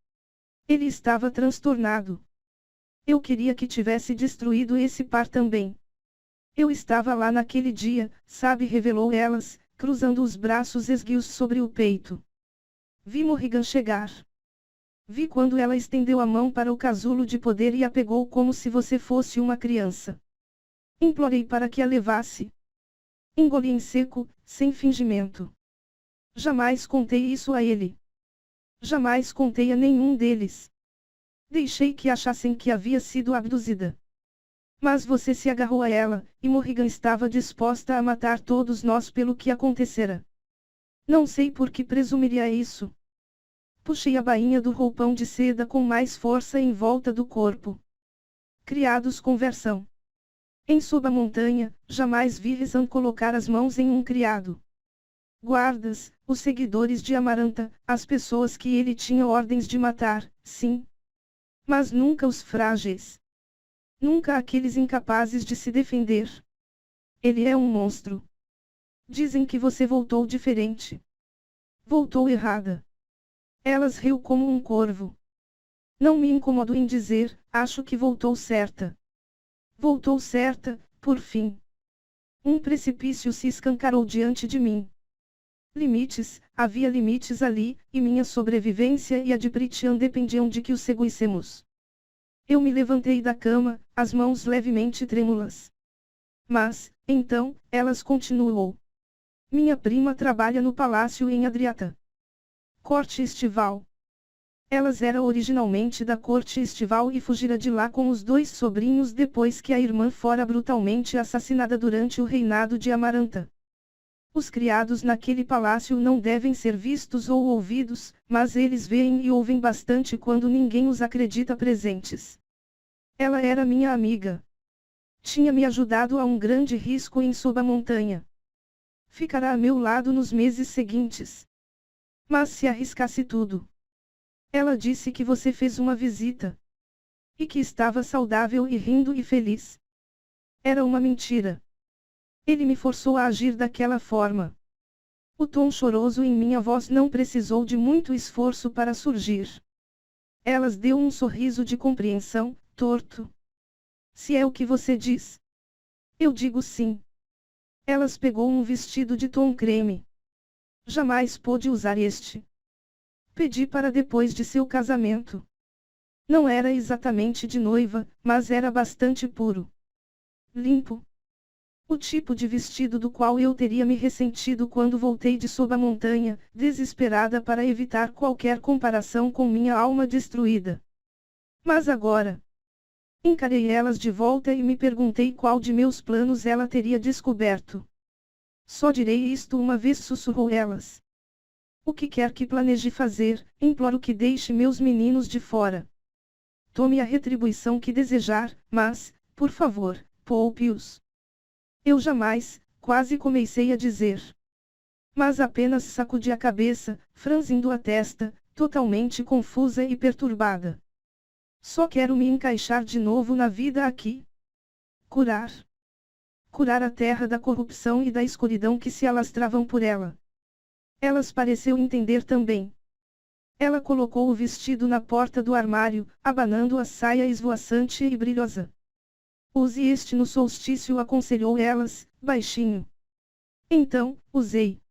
Ele estava transtornado. Eu queria que tivesse destruído esse par também. Eu estava lá naquele dia, sabe, revelou Elas, cruzando os braços esguios sobre o peito. Vi Morrigan chegar. Vi quando ela estendeu a mão para o casulo de poder e a pegou como se você fosse uma criança. Implorei para que a levasse. Engoli em seco, sem fingimento. Jamais contei isso a ele. Jamais contei a nenhum deles. Deixei que achassem que havia sido abduzida. Mas você se agarrou a ela, e Morrigan estava disposta a matar todos nós pelo que acontecera. Não sei por que presumiria isso. Puxei a bainha do roupão de seda com mais força em volta do corpo. Criados conversam. Em sob a montanha, jamais vi Rizan colocar as mãos em um criado. Guardas, os seguidores de Amaranta, as pessoas que ele tinha ordens de matar, sim. Mas nunca os frágeis. Nunca aqueles incapazes de se defender. Ele é um monstro. Dizem que você voltou diferente. Voltou errada. Elas riu como um corvo. Não me incomodo em dizer, acho que voltou certa. Voltou certa, por fim. Um precipício se escancarou diante de mim. Limites, havia limites ali, e minha sobrevivência e a de Pritian dependiam de que os seguíssemos. Eu me levantei da cama, as mãos levemente trêmulas. Mas, então, Elas continuou. Minha prima trabalha no palácio em Adriata. Corte estival. Elas era originalmente da corte estival e fugira de lá com os 2 sobrinhos depois que a irmã fora brutalmente assassinada durante o reinado de Amaranta. Os criados naquele palácio não devem ser vistos ou ouvidos, mas eles veem e ouvem bastante quando ninguém os acredita presentes. Ela era minha amiga. Tinha me ajudado a um grande risco em sob a montanha. Ficará a meu lado nos meses seguintes. Mas se arriscasse tudo. Ela disse que você fez uma visita. E que estava saudável e rindo e feliz. Era uma mentira. Ele me forçou a agir daquela forma. O tom choroso em minha voz não precisou de muito esforço para surgir. Elas deu um sorriso de compreensão, torto. Se é o que você diz. Eu digo sim. Elas pegou um vestido de tom creme. Jamais pôde usar este. Pedi para depois de seu casamento. Não era exatamente de noiva, mas era bastante puro. Limpo. O tipo de vestido do qual eu teria me ressentido quando voltei de sob a montanha, desesperada para evitar qualquer comparação com minha alma destruída. Mas agora. Encarei Elas de volta e me perguntei qual de meus planos ela teria descoberto. Só direi isto uma vez, sussurrou Elas. O que quer que planeje fazer, imploro que deixe meus meninos de fora. Tome a retribuição que desejar, mas, por favor, poupe-os. Eu jamais, quase comecei a dizer. Mas apenas sacudi a cabeça, franzindo a testa, totalmente confusa e perturbada. Só quero me encaixar de novo na vida aqui. Curar. Curar a terra da corrupção e da escuridão que se alastravam por ela. Elas pareceu entender também. Ela colocou o vestido na porta do armário, abanando a saia esvoaçante e brilhosa. Use este no solstício, aconselhou Elas, baixinho. Então, usei.